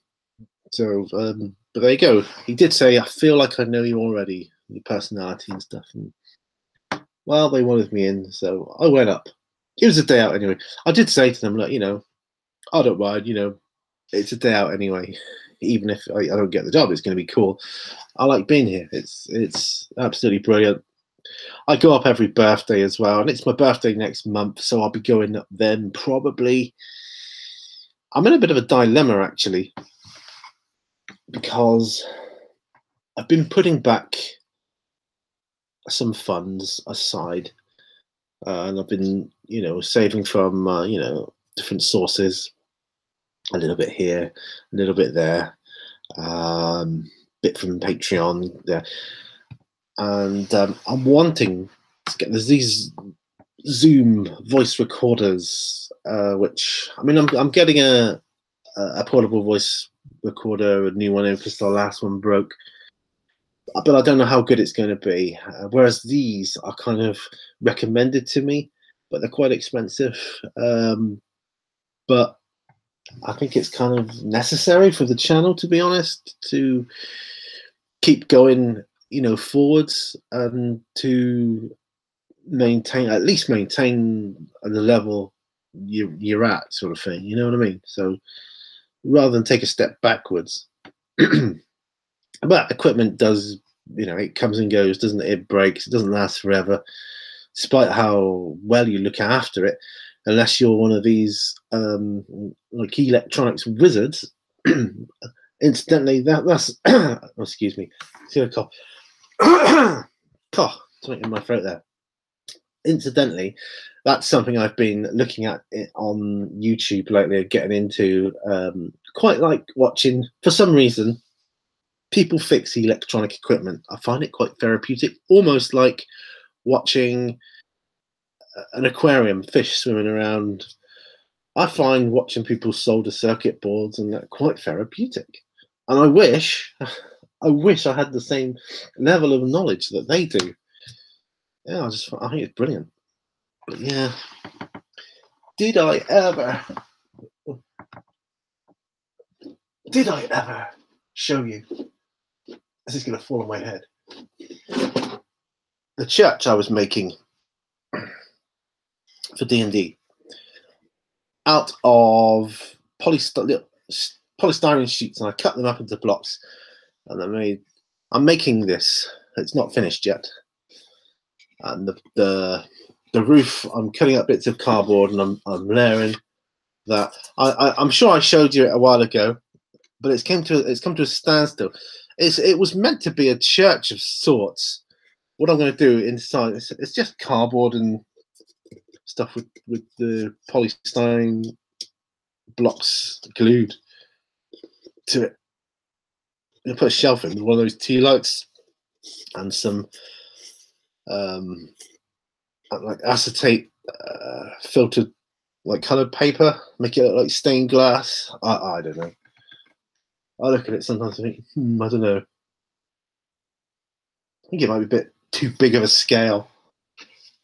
So, but there you go. He did say, I feel like I know you already, your personality and stuff. And, well, they wanted me in, so I went up. It was a day out anyway. I did say to them, look, I don't mind, it's a day out anyway. Even if I don't get the job, it's going to be cool. I like being here. It's absolutely brilliant. I go up every birthday as well, and it's my birthday next month, so I'll be going up then probably. I'm in a bit of a dilemma, actually, because I've been putting back some funds aside, and I've been, saving from, different sources, a little bit here, a little bit there, bit from Patreon there, and I'm wanting to get, there's these Zoom voice recorders, which, I mean, I'm getting a portable voice recorder, a new one, because the last one broke. but I don't know how good it's going to be. Whereas these are kind of recommended to me, but they're quite expensive. But I think it's kind of necessary for the channel, to be honest, to keep going, forwards and to at least maintain the level you're at, sort of thing. You know what I mean? So rather than take a step backwards. But equipment does, it comes and goes, doesn't it? It breaks. It doesn't last forever, despite how well you look after it. Unless you're one of these like electronics wizards. Incidentally, that's oh, excuse me. See a cough. Cough. Something in my throat there. Incidentally, that's something I've been looking at on YouTube lately, getting into. Quite like watching, for some reason, people fix electronic equipment. I find it quite therapeutic, almost like watching an aquarium, fish swimming around. I find watching people solder circuit boards and that quite therapeutic. And I wish I had the same level of knowledge that they do. Yeah, I think it's brilliant. But yeah, did I ever show you? This is going to fall on my head. The church I was making for D&D out of polystyrene sheets, and I cut them up into blocks, and I'm making this. It's not finished yet, and the roof, I'm cutting up bits of cardboard and I'm layering that. I'm sure I showed you it a while ago, but it's come to a standstill. It was meant to be a church of sorts. What I'm going to do inside, it's just cardboard and stuff with the polystyrene blocks glued to it. I'm going to put a shelf in with one of those tea lights and some like acetate filtered like coloured paper, make it look like stained glass. I don't know. I look at it sometimes and think, I don't know. I think it might be a bit too big of a scale.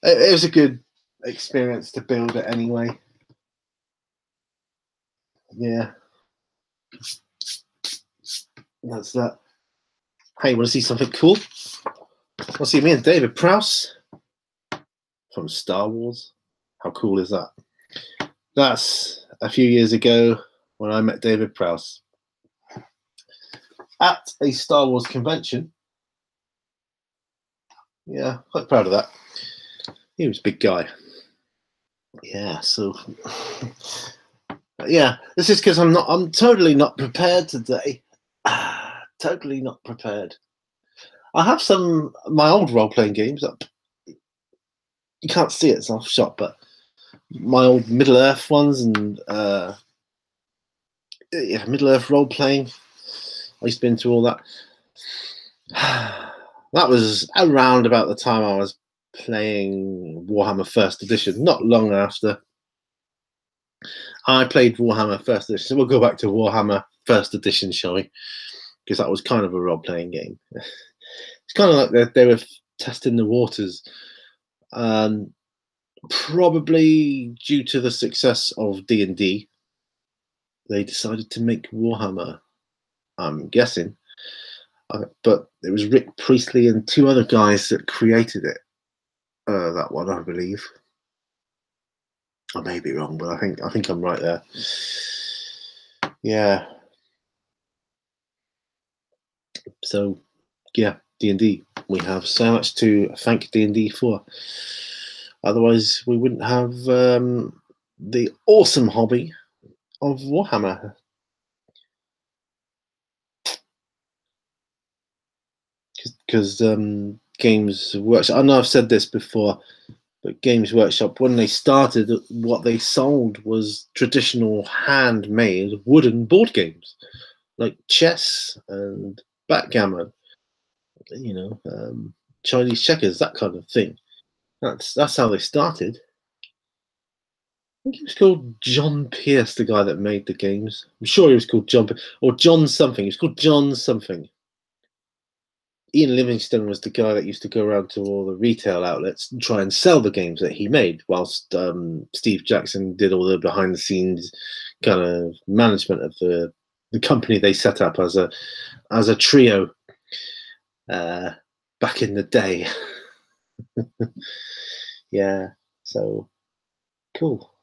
It was a good experience to build it anyway. Yeah. That's that. Hey, want to see something cool? Want to see me and David Prowse from Star Wars? How cool is that? That's a few years ago when I met David Prowse at a Star Wars convention. Yeah, quite proud of that. He was a big guy. Yeah, so yeah, this is because I'm totally not prepared today. Totally not prepared. I have my old role-playing games up. You can't see it, it's off shot, but my old Middle Earth ones and yeah, Middle Earth role-playing. I used to be into all that. That was around about the time I was playing Warhammer First Edition, not long after I played Warhammer First Edition. So we'll go back to Warhammer First Edition, shall we? Because that was kind of a role-playing game. It's kind of like they were testing the waters. Probably due to the success of D&D, they decided to make Warhammer, I'm guessing. But it was Rick Priestley and two other guys that created it. That one, I believe. I may be wrong, but I think I'm right there. Yeah. So, yeah, D&D. We have so much to thank D&D for. Otherwise, we wouldn't have the awesome hobby of Warhammer. Because Games Workshop, I know I've said this before, but Games Workshop, when they started, what they sold was traditional handmade wooden board games, like chess and backgammon, Chinese checkers, that kind of thing. That's how they started. I think he was called John Pierce, the guy that made the games. I'm sure he was called John, or John something. He was called John something. Ian Livingstone was the guy that used to go around to all the retail outlets and try and sell the games that he made, whilst Steve Jackson did all the behind-the-scenes kind of management of the company they set up as a trio back in the day. Yeah, so cool.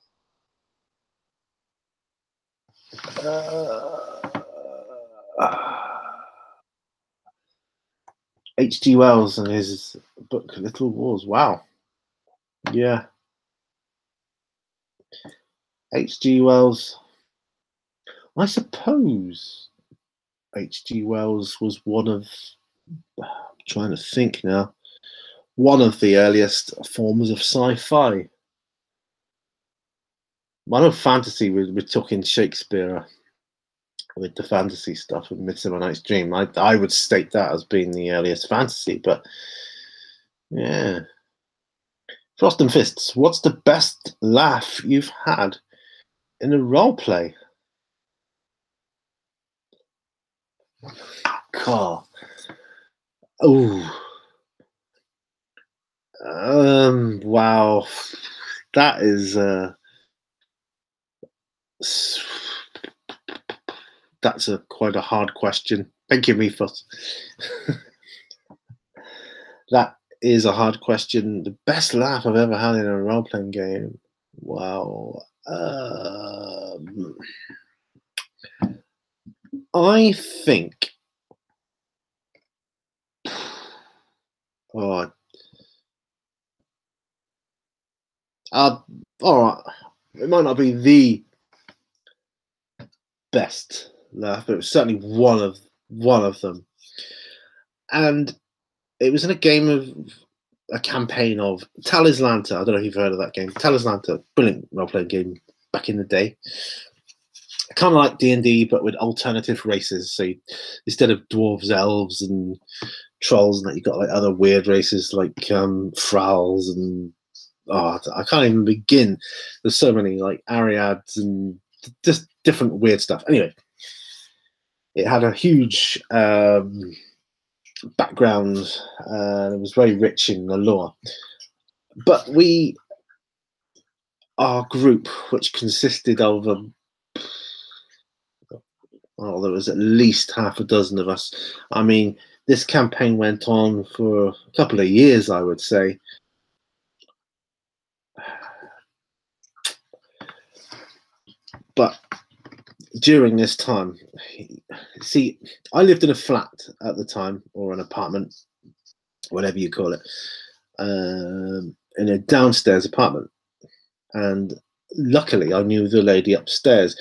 H.G. Wells and his book Little Wars. Wow. Yeah. H.G. Wells. I suppose H.G. Wells was one of, I'm trying to think now, one of the earliest forms of sci-fi. I know fantasy, we're talking Shakespeare with the fantasy stuff with Midsummer Night's Dream. I would state that as being the earliest fantasy, but yeah. Frost and Fists, what's the best laugh you've had in a role play? God. Oh. Wow. That is that's quite a hard question. Thank you, Mifos. That is a hard question. The best laugh I've ever had in a role-playing game. Wow. I think. Oh. All right. It might not be the best laugh, but it was certainly one of them. And it was in a game of a campaign of Talislanta. I don't know if you've heard of that game. Talislanta, brilliant role-playing game back in the day. Kind of like D&D, but with alternative races. So instead of dwarves, elves, and trolls, and that, you've got like other weird races like Frowls and I can't even begin. There's so many like Ariads and just different weird stuff. Anyway, it had a huge background. It was very rich in the lore. But our group, which consisted of there was at least half a dozen of us. I mean, this campaign went on for a couple of years, I would say. But during this time, see, I lived in a flat at the time, or an apartment, whatever you call it, in a downstairs apartment. And luckily, I knew the lady upstairs.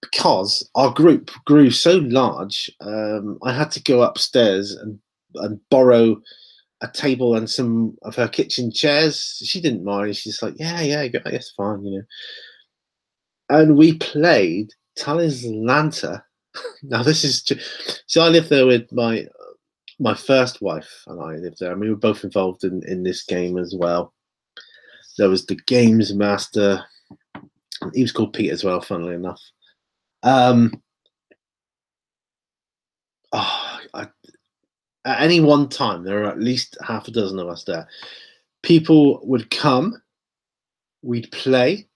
Because our group grew so large, I had to go upstairs and borrow a table and some of her kitchen chairs. She didn't mind. She's like, yeah, it's fine, you know. And we played Talislanta. Now this is so I lived there with my first wife, and I lived there, and we were both involved in this game as well. There was the games master. He was called Pete as well, funnily enough. At any one time, there are at least half a dozen of us there. People would come, we'd play,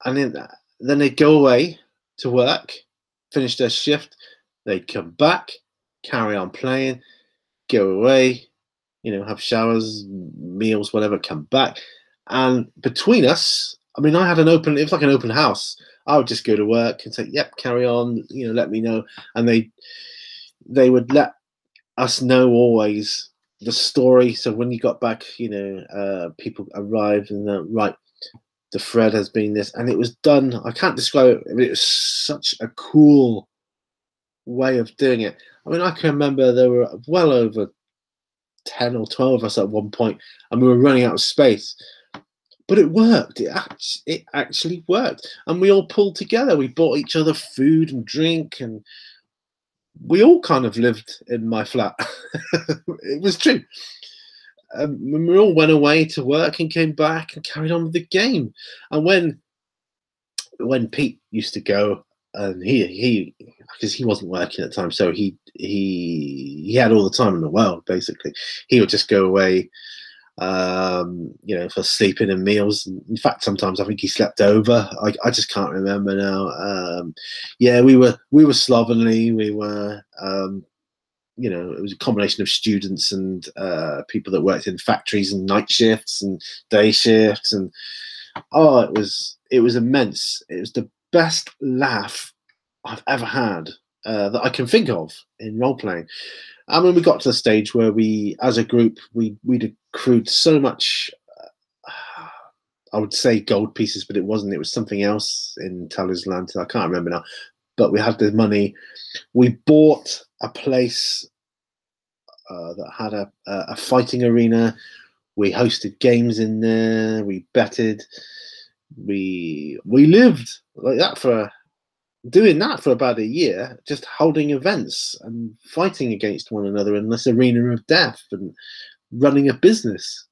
and then they'd go away to work, finish their shift, they'd come back, carry on playing, go away, have showers, meals, whatever, come back. And between us, I mean, it was like an open house. I would just go to work and say, yep, carry on, let me know. And they would let us know always the story. So when you got back, people arrived and right, the thread has been this, and it was done. I can't describe it. It was such a cool way of doing it. I mean, I can remember there were well over 10 or 12 of us at one point, and we were running out of space. But it worked. It actually worked, and we all pulled together. We bought each other food and drink, and we all kind of lived in my flat. It was true. We all went away to work and came back and carried on with the game. And when Pete used to go, and he because he wasn't working at the time, so he had all the time in the world. Basically, he would just go away, for sleeping and meals. In fact, sometimes I think he slept over. I just can't remember now. Yeah, we were slovenly. We were, it was a combination of students and people that worked in factories and night shifts and day shifts, and it was immense. It was the best laugh I've ever had that I can think of in role playing. I mean, we got to the stage where we, as a group, we'd accrued so much. I would say gold pieces, but it wasn't. It was something else in Talisman. I can't remember now. But we had the money. We bought a place that had a fighting arena. We hosted games in there. We betted. We lived like that doing that for about a year, just holding events and fighting against one another in this arena of death and running a business,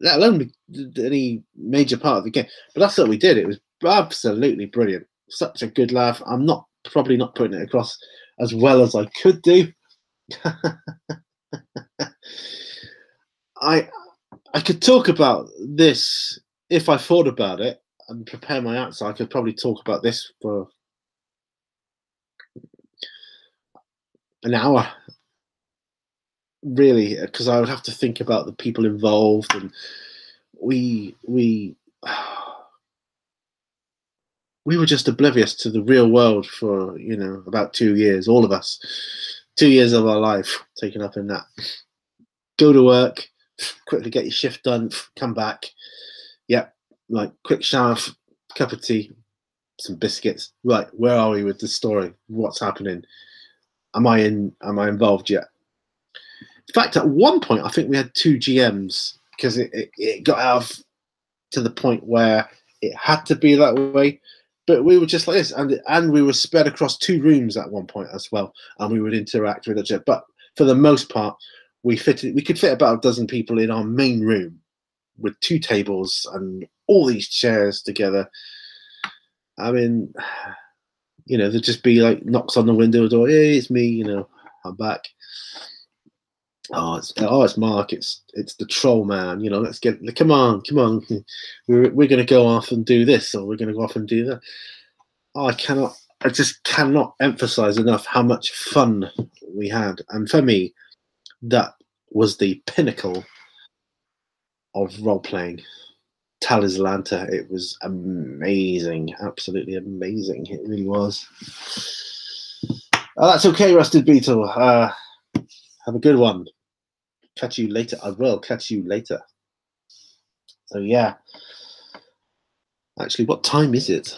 let alone any major part of the game. But that's what we did. It was absolutely brilliant. Such a good laugh. I'm probably not putting it across as well as I could do. I could talk about this if I thought about it and prepare my answer. I could probably talk about this for an hour, really, because I would have to think about the people involved, and we were just oblivious to the real world for about 2 years. All of us, 2 years of our life taken up in that. Go to work, quickly get your shift done, come back, like quick shower, cup of tea, some biscuits. Right, where are we with the story? What's happening? Am I involved yet? In fact, at one point, I think we had 2 GMs because it got out to the point where it had to be that way. But we were just like this, and we were spread across 2 rooms at one point as well, and we would interact with each other. But for the most part, we could fit about a dozen people in our main room with 2 tables and all these chairs together. I mean, there'd just be like knocks on the window door. Hey, it's me. I'm back. Oh, it's Mark. It's the troll man. Let's come on. We're going to go off and do this, or we're going to go off and do that. I just cannot emphasize enough how much fun we had. And for me, that was the pinnacle of role playing. Talislanta. It was amazing, absolutely amazing. It really was. That's okay, Rusted Beetle. Have a good one. Catch you later. I will catch you later. So yeah. Actually, what time is it?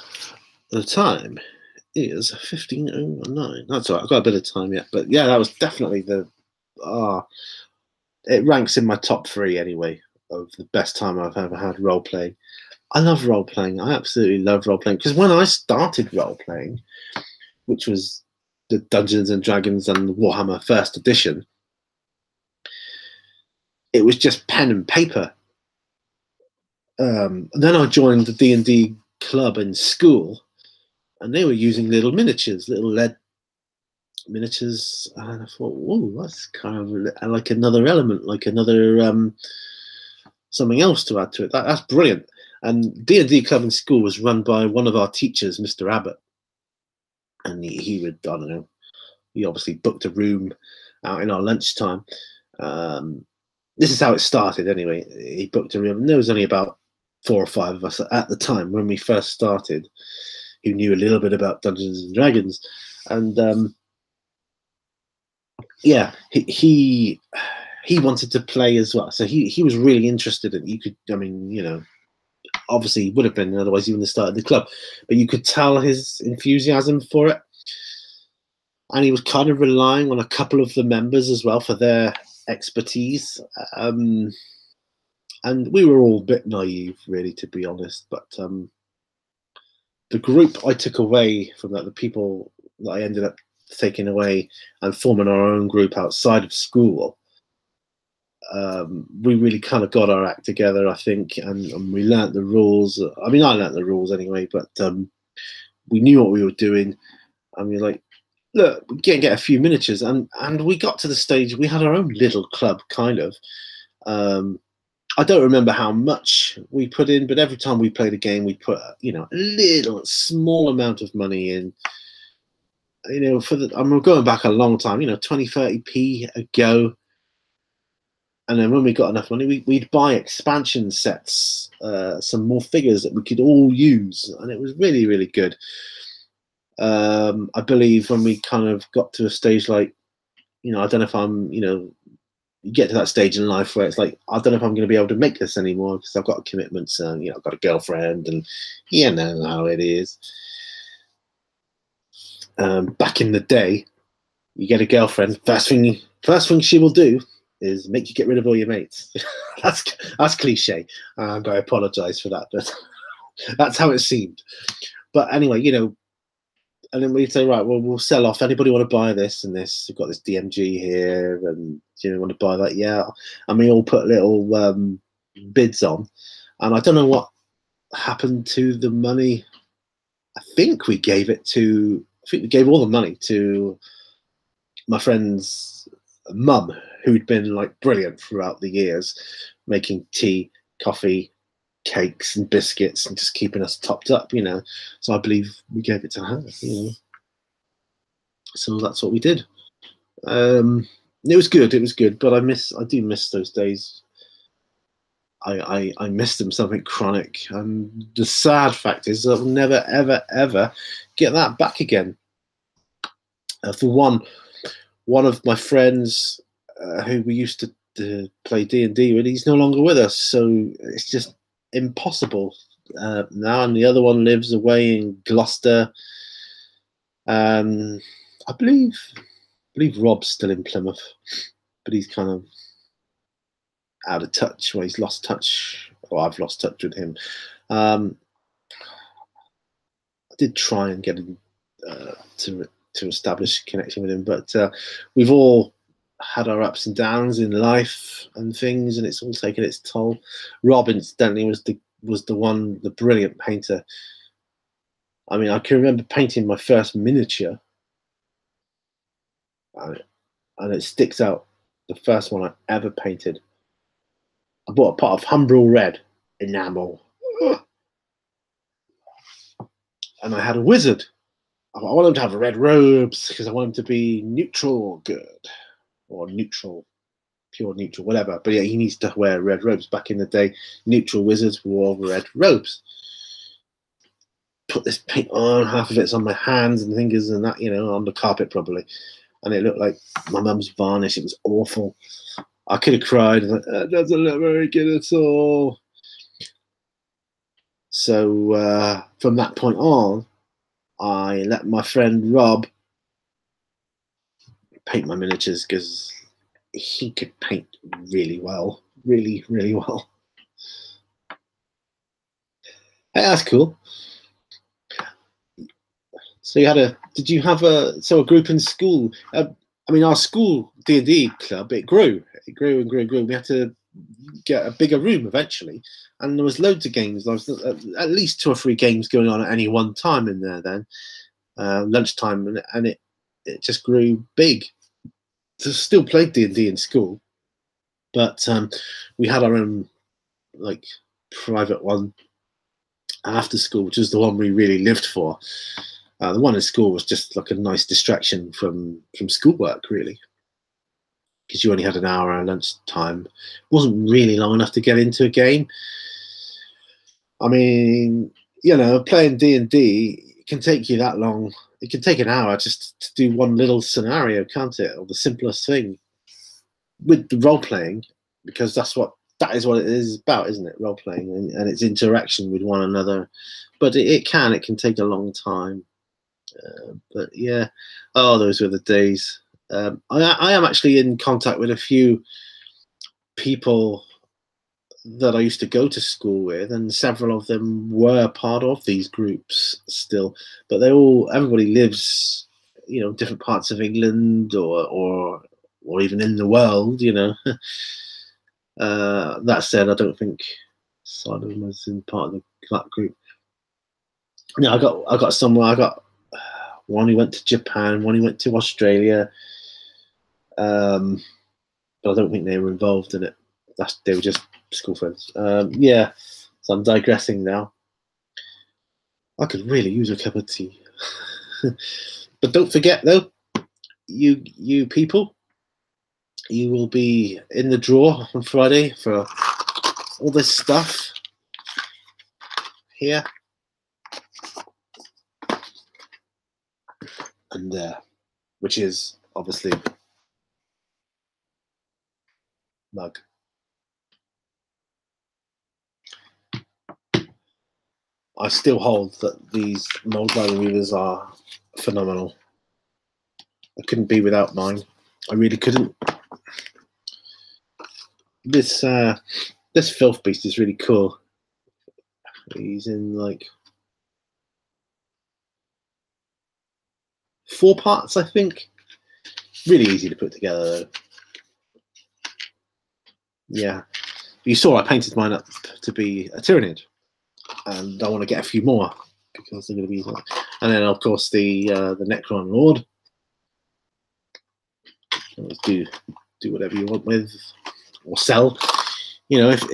The time is 15:09. That's all right. I've got a bit of time yet. But yeah, that was definitely it ranks in my top 3 anyway of the best time I've ever had role playing. I love role playing. I absolutely love role playing, because when I started role playing, which was the Dungeons and Dragons and Warhammer First Edition, it was just pen and paper. And then I joined the D&D club in school, and they were using little miniatures, little lead miniatures, and I thought, whoa, that's kind of like another element, like another something else to add to it. That's brilliant. And D&D club in school was run by one of our teachers, Mr. Abbott, and he would, I don't know, he obviously booked a room out in our lunchtime. This is how it started anyway. He booked a room, and there was only about 4 or 5 of us at the time when we first started who knew a little bit about Dungeons and Dragons. And yeah, he wanted to play as well, so he was really interested in. You could, I mean, obviously he would have been, otherwise he wouldn't have started the club, but you could tell his enthusiasm for it. And he was kind of relying on a couple of the members as well for their expertise. And we were all a bit naive, really, to be honest. But the group I took away from that, the people that I ended up taking away and forming our own group outside of school, we really kind of got our act together, I think, and we learnt the rules. I mean, I learnt the rules anyway, but we knew what we were doing, and we were like, look, we can get a few miniatures, and we got to the stage we had our own little club, kind of. I don't remember how much we put in, but every time we played a game, we put, you know, a little small amount of money in. You know, we're going back a long time, you know, 20, 30p a go. And then when we got enough money, we'd buy expansion sets, some more figures that we could all use. And it was really, really good. I believe when we kind of got to a stage like, you know, I don't know if I'm, you know, you get to that stage in life where it's like, I don't know if I'm going to be able to make this anymore because I've got commitments and, you know, I've got a girlfriend and you know how it is. Back in the day, you get a girlfriend, first thing she will do is make you get rid of all your mates. that's cliche, and I apologize for that, but that's how it seemed. But anyway, you know, and then we'd say, right, well, we'll sell off. Anybody want to buy this and this? We've got this DMG here, and do you want to buy that? Yeah. And we all put little bids on. And I don't know what happened to the money. I think we gave all the money to my friend's mum, who'd been like brilliant throughout the years, making tea, coffee, cakes and biscuits and just keeping us topped up, you know. So I believe we gave it to her, you know. So that's what we did. It was good, but I do miss those days. I miss them something chronic, and the sad fact is I'll never ever get that back again. For one of my friends who we used to play D&D with, he's no longer with us, so it's just impossible now. And the other one lives away in Gloucester. I believe Rob's still in Plymouth, but he's kind of out of touch. Well, he's lost touch, or I've lost touch with him. I did try and get him to establish a connection with him, but we've all had our ups and downs in life and things, and it's all taken its toll. Rob, incidentally, was the brilliant painter. I mean, I can remember painting my first miniature, and it sticks out. The first one I ever painted. I bought a pot of Humbrol red enamel, and I had a wizard. I want him to have red robes because I want him to be neutral or good, or neutral, pure neutral, whatever. But yeah, he needs to wear red robes. Back in the day, neutral wizards wore red robes. Put this paint on, half of it's on my hands and fingers and that, you know, on the carpet probably. And it looked like my mum's varnish. It was awful. I could have cried. That doesn't look very good at all. So from that point on, I let my friend Rob paint my miniatures because he could paint really well. Really, really well. Hey, that's cool. So did you have a group in school? I mean, our school D&D club, it grew and grew and grew. We had to get a bigger room eventually, and there was loads of games. There was at least 2 or 3 games going on at any one time in there then, lunchtime, and it just grew big. So still played D&D in school, but we had our own like private one after school, which was the one we really lived for. The one in school was just like a nice distraction from schoolwork, really, because you only had an hour at lunchtime. It wasn't really long enough to get into a game. I mean, you know, playing D&D can take you that long. It can take an hour just to do one little scenario, can't it? Or the simplest thing. With the role playing, because that is what it is about, isn't it? Role playing and its interaction with one another. But it can take a long time. But yeah, those were the days. I am actually in contact with a few people that I used to go to school with, and several of them were part of these groups still. But everybody lives, you know, different parts of England or even in the world, you know. That said, I don't think Simon was in part of that group. Yeah, I got somewhere. I got one who went to Japan, one who went to Australia. But I don't think they were involved in it. They were just school friends. Yeah, so I'm digressing now. I could really use a cup of tea. But don't forget, though, you people, you will be in the draw on Friday for all this stuff here and there, which is obviously mug. I still hold that these mold line removers are phenomenal. I couldn't be without mine. I really couldn't. This filth beast is really cool. He's in like 4 parts, I think. Really easy to put together, though. Yeah, you saw I painted mine up to be a Tyranid, and I want to get a few more because they're going to be. And then, of course, the Necron Lord. Do whatever you want with, or sell. You know, if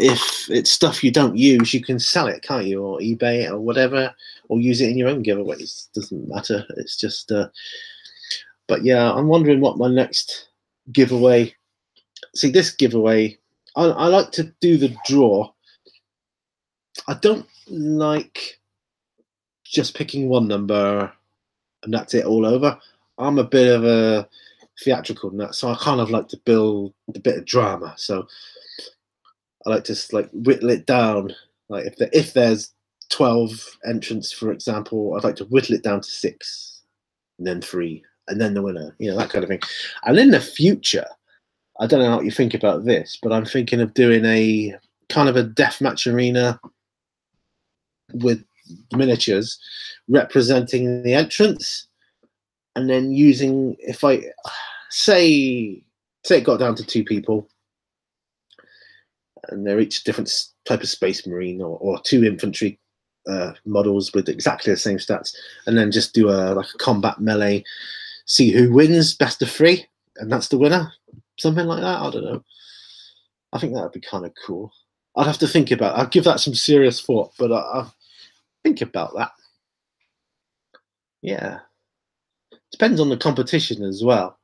it's stuff you don't use, you can sell it, can't you? Or eBay it or whatever, or use it in your own giveaways. Doesn't matter. It's just. But yeah, I'm wondering what my next giveaway. See, this giveaway, I like to do the draw. I don't like just picking one number and that's it all over. I'm a bit of a theatrical nut, so I kind of like to build a bit of drama. So I like to like whittle it down. Like if there's 12 entrants, for example, I'd like to whittle it down to 6, and then 3, and then the winner. You know, that kind of thing. And in the future, I don't know what you think about this, but I'm thinking of doing a kind of a deathmatch arena with miniatures representing the entrance, and then using, if I say it got down to 2 people, and they're each different type of space marine or 2 infantry models with exactly the same stats, and then just do a combat melee, see who wins, best of 3, and that's the winner. Something like that. I don't know. I think that would be kind of cool. I'd have to think about it. I'd give that some serious thought, but I'll think about that. Yeah. Depends on the competition as well.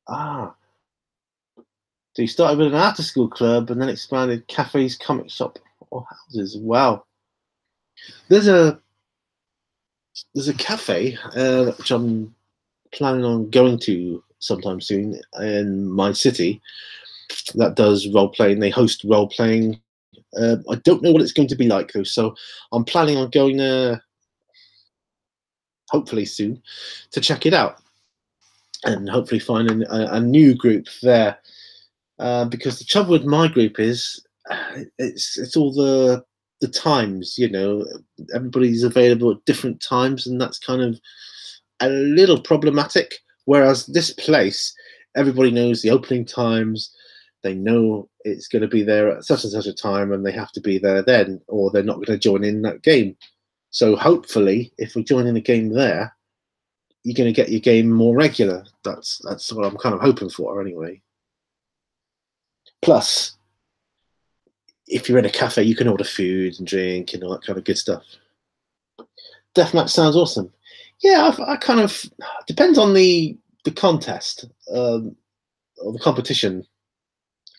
So you started with an after-school club and then expanded cafes, comic shop, or houses. Wow. There's a cafe which I'm planning on going to sometime soon in my city that does role playing. They host role playing. I don't know what it's going to be like though, so I'm planning on going there hopefully soon to check it out and hopefully find a new group there. Because the trouble with my group is it's all the times, you know, everybody's available at different times, and that's kind of a little problematic. Whereas this place, everybody knows the opening times, they know it's going to be there at such and such a time, and they have to be there then, or they're not going to join in that game. So hopefully, if we join in a game there, you're going to get your game more regular. That's what I'm kind of hoping for, anyway. Plus, if you're in a cafe, you can order food and drink and all that kind of good stuff. Deathmatch sounds awesome. Yeah, I kind of depends on the contest or the competition.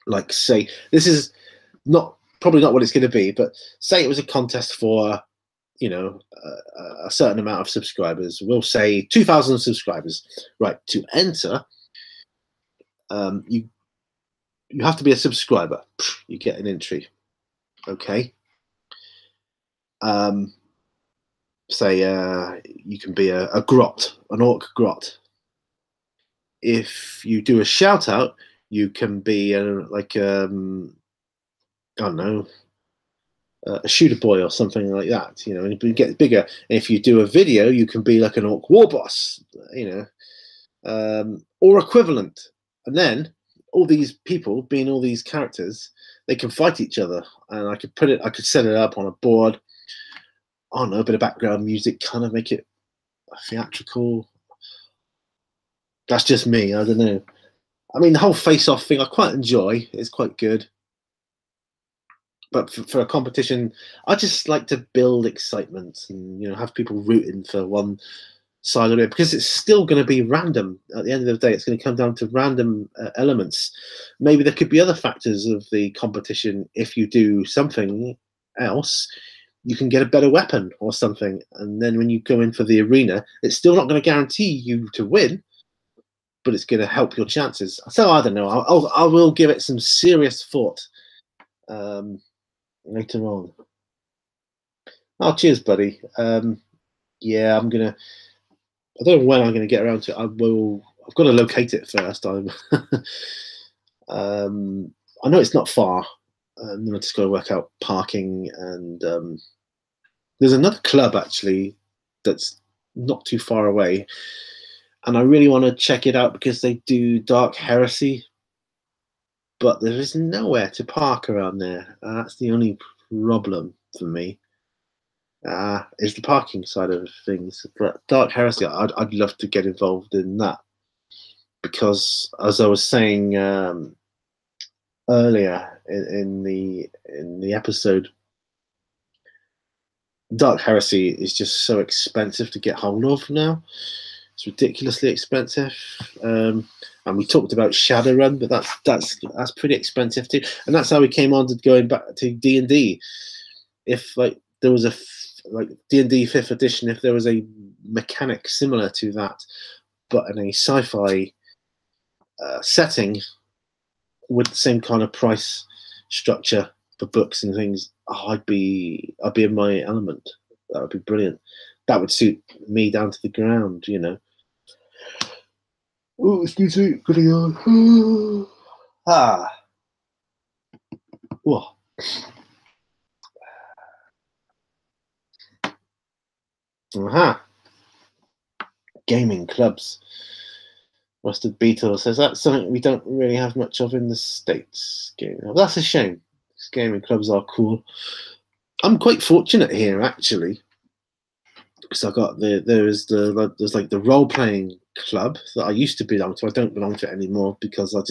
Like, say, this is probably not what it's going to be, but say it was a contest for, you know, a certain amount of subscribers. We'll say 2,000 subscribers. Right, to enter, you have to be a subscriber. You get an entry. Okay. Say you can be a grot, an orc grot. If you do a shout out, you can be I don't know, a shooter boy or something like that. You know, and it gets bigger. And if you do a video, you can be like an orc war boss. You know, or equivalent. And then all these people, being all these characters, they can fight each other, and I could set it up on a board. I don't know, a bit of background music, kind of make it theatrical. That's just me. I don't know. I mean, the whole face-off thing I quite enjoy. It's quite good. But for a competition, I just like to build excitement and have people rooting for one side of it, because it's still going to be random. At the end of the day, it's going to come down to random elements. Maybe there could be other factors of the competition. If you do something else, you can get a better weapon or something, and then when you go in for the arena, it's still not going to guarantee you to win, but it's going to help your chances. So I don't know. I will give it some serious thought later on. Oh, cheers, buddy. Yeah, I don't know when I'm gonna get around to it. I've got to locate it first. I know it's not far. I'm just got to work out parking, and there's another club actually that's not too far away, and I really want to check it out because they do Dark Heresy, but there is nowhere to park around there. That's the only problem for me. Is the parking side of things. But Dark Heresy, I'd love to get involved in that, because as I was saying earlier in the episode, Dark Heresy is just so expensive to get hold of now. It's ridiculously expensive. And we talked about Shadowrun, but that's pretty expensive too. And that's how we came on to going back to D&D. If there was a D&D 5th edition, if there was a mechanic similar to that, but in a sci-fi setting with the same kind of price structure for books and things, I'd be in my element. That would be brilliant. That would suit me down to the ground, Oh, excuse me, pretty on. Whoa. Gaming clubs. Rusted Beetle says that's something we don't really have much of in the States. That's a shame. Gaming clubs are cool. I'm quite fortunate here actually, because I got there's the role playing club that I used to belong to. I don't belong to it anymore because I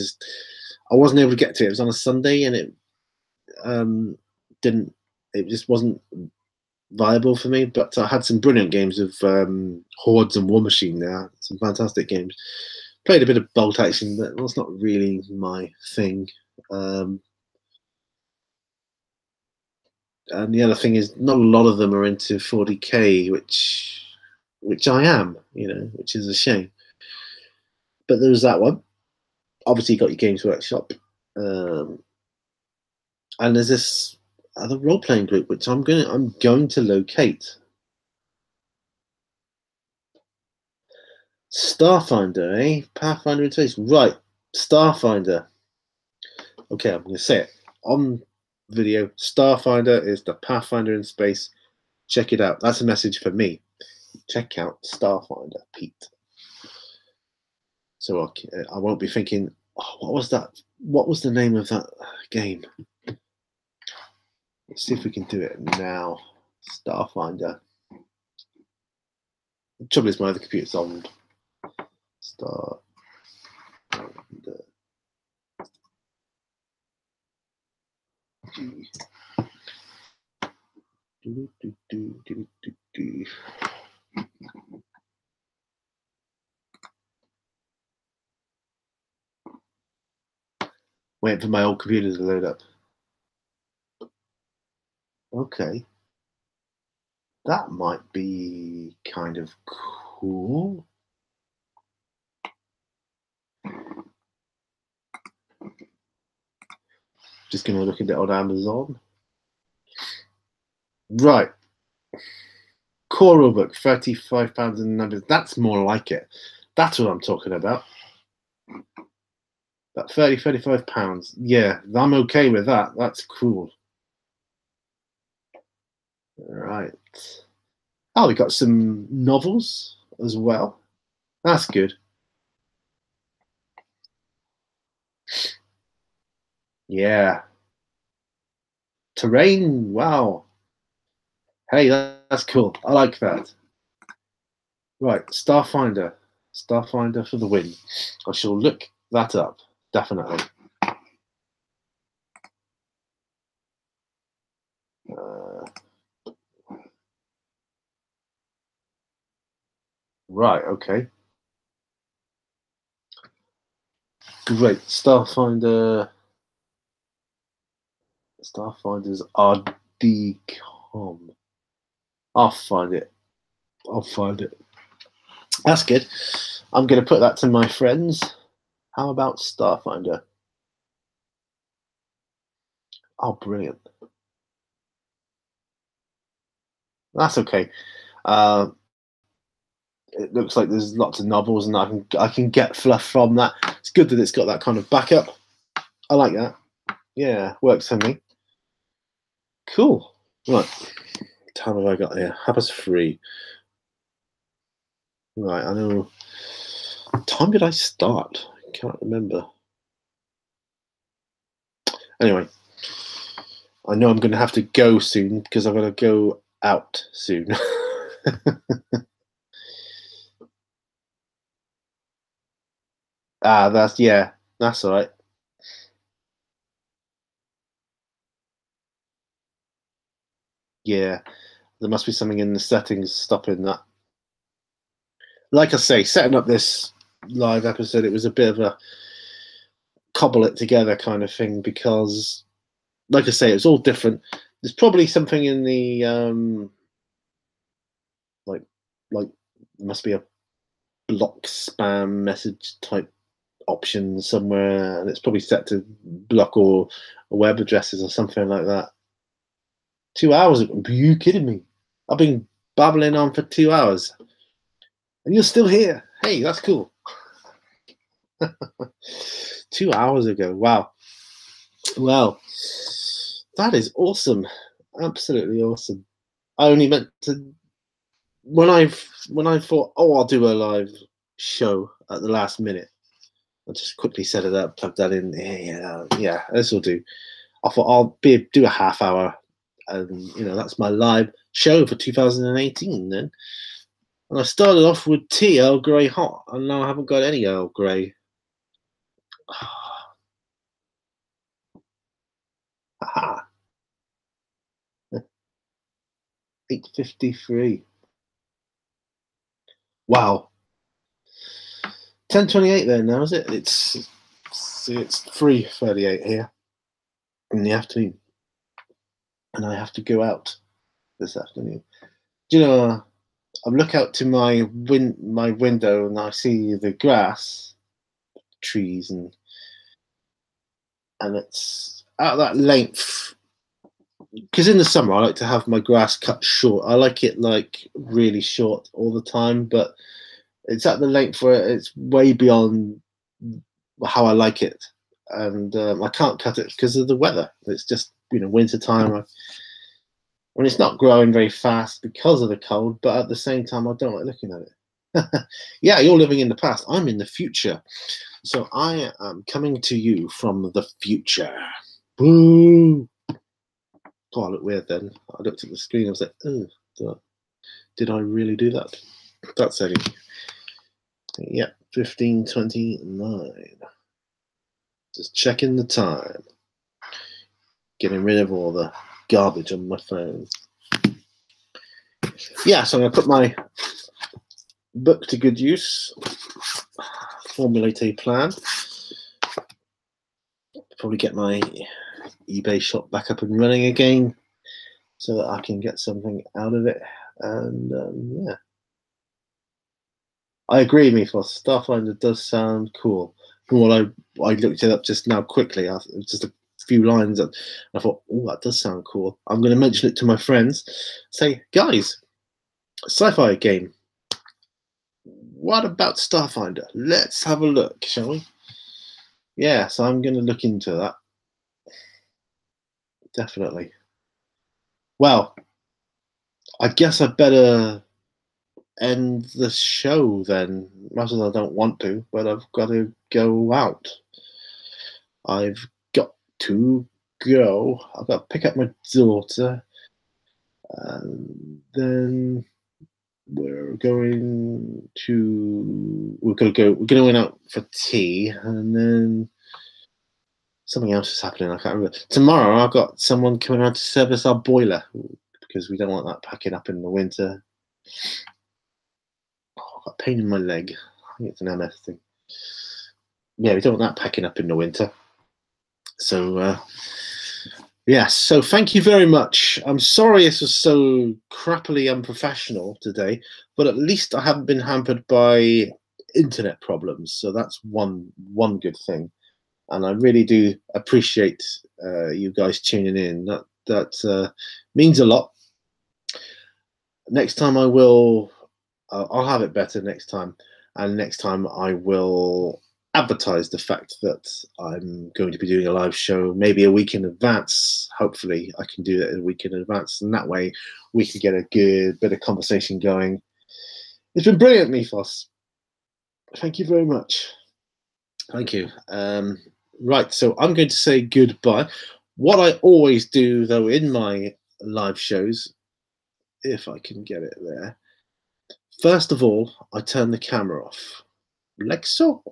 wasn't able to get to it. It was on a Sunday, and it just wasn't viable for me. But I had some brilliant games of Hordes and War Machine there. Some fantastic games. Played a bit of bolt action, but that's not really my thing. And the other thing is, not a lot of them are into 40k, which I am, which is a shame. But there's that one. Obviously, you got your Games Workshop, and there's this other role-playing group which I'm going to locate. Starfinder, eh? Pathfinder in space, right? Starfinder. Okay, I'm going to say it on video. Starfinder is the Pathfinder in space. Check it out. That's a message for me. Check out Starfinder, Pete. So I won't be thinking, oh, what was that? What was the name of that game? Let's see if we can do it now. Starfinder. The trouble is my other computer's on. Starfinder. Waiting for my old computer to load up. Okay. That might be kind of cool. Just going to look at it on Amazon. Right. Core rulebook, £35 in numbers. That's more like it. That's what I'm talking about. That £35. Yeah, I'm okay with that. That's cool. Right. Oh, we got some novels as well. That's good. Yeah. Terrain. Wow. Hey, that's cool. I like that. Right, Starfinder. Starfinder for the win. I shall look that up, definitely. Right, okay. Great. Starfinder. Starfinder's RD.com. I'll find it. I'll find it. That's good. I'm going to put that to my friends. How about Starfinder? Oh, brilliant. That's okay. It looks like there's lots of novels, and I can get fluff from that. It's good that it's got that kind of backup. I like that. Yeah, works for me. Cool. Right. What time have I got here? 3:30. Right, I know. What time did I start? I can't remember. Anyway, I know I'm going to have to go soon because I'm going to go out soon. That's all right. Yeah, there must be something in the settings stopping that. Like I say, setting up this live episode, it was a bit of a cobble it together kind of thing because, like I say, it's all different. There's probably something in the like there must be a block spam message type option somewhere, and it's probably set to block all web addresses or something like that. 2 hours ago? Are you kidding me? I've been babbling on for 2 hours, and you're still here. Hey, that's cool. 2 hours ago. Wow. Well, that is awesome. Absolutely awesome. I only meant to when I thought, oh, I'll do a live show at the last minute. I just quickly set it up, plugged that in. Yeah, this will do. I thought I'll do a half hour, and that's my live show for 2018 then. And I started off with tea Earl Grey hot, and now I haven't got any Earl Grey. 8:53. Wow. 10:28 there now, is it? It's 3:38 here in the afternoon, and I have to go out this afternoon. Do you know? I look out to my window and I see the grass, trees, and it's at that length. Because in the summer I like to have my grass cut short. I like it like really short all the time, but it's at the length where it's way beyond how I like it, and I can't cut it because of the weather. It's just winter time. When it's not growing very fast because of the cold, but at the same time, I don't like looking at it. Yeah, you're living in the past. I'm in the future. So I am coming to you from the future. Boo! Oh, I look weird then. I looked at the screen. I was like, oh, did I really do that? That's only, yeah, 15:29. Just checking the time. Getting rid of all the garbage on my phone. Yeah, so I'm going to put my book to good use. Formulate a plan. Probably get my eBay shop back up and running again so that I can get something out of it. And yeah, I agree, Mifos. Starfinder does sound cool. From what I looked it up just now quickly, just a few lines, and I thought, oh, that does sound cool. I'm going to mention it to my friends. Say, guys, sci-fi game. What about Starfinder? Let's have a look, shall we? Yeah, so I'm going to look into that. Definitely. Well, I guess I better end the show then. Much as I don't want to, but I've got to go out. I've got to go. I've got to pick up my daughter. And then we're going out for tea, and then something else is happening. I can't remember. Tomorrow I've got someone coming around to service our boiler because we don't want that packing up in the winter. Oh, I've got a pain in my leg. I think it's an MS thing. Yeah, we don't want that packing up in the winter. So yeah, so thank you very much. I'm sorry this was so crappily unprofessional today, but at least I haven't been hampered by internet problems. So that's one good thing. And I really do appreciate you guys tuning in. That means a lot. Next time I'll have it better next time. And next time I will advertise the fact that I'm going to be doing a live show maybe a week in advance. Hopefully I can do that a week in advance, and that way we can get a good bit of conversation going. It's been brilliant, Mifos. Thank you very much. Thank you. Right, so I'm going to say goodbye. What I always do though in my live shows, if I can get it there, first of all I turn the camera off like so,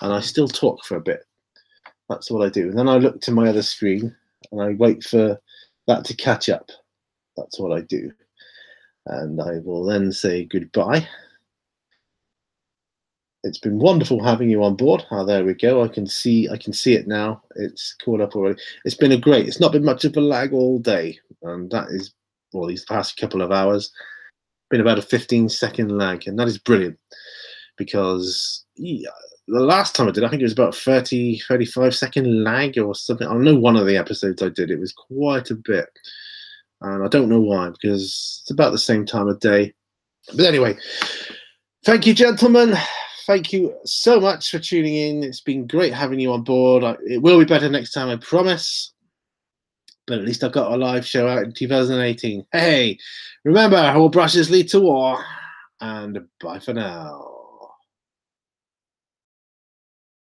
and I still talk for a bit. That's what I do. And then I look to my other screen and I wait for that to catch up. That's what I do. And I will then say goodbye. It's been wonderful having you on board. Oh, there we go. I can see it now. It's caught up already. It's not been much of a lag all day. And that is, well, these past couple of hours, been about a 15-second lag. And that is brilliant because the last time I did, I think it was about 35-second lag or something. I know one of the episodes I did, it was quite a bit. And I don't know why, because it's about the same time of day. But anyway, thank you, gentlemen. Thank you so much for tuning in. It's been great having you on board. It will be better next time, I promise. But at least I've got a live show out in 2018. Hey, remember, all brushes lead to war. And bye for now.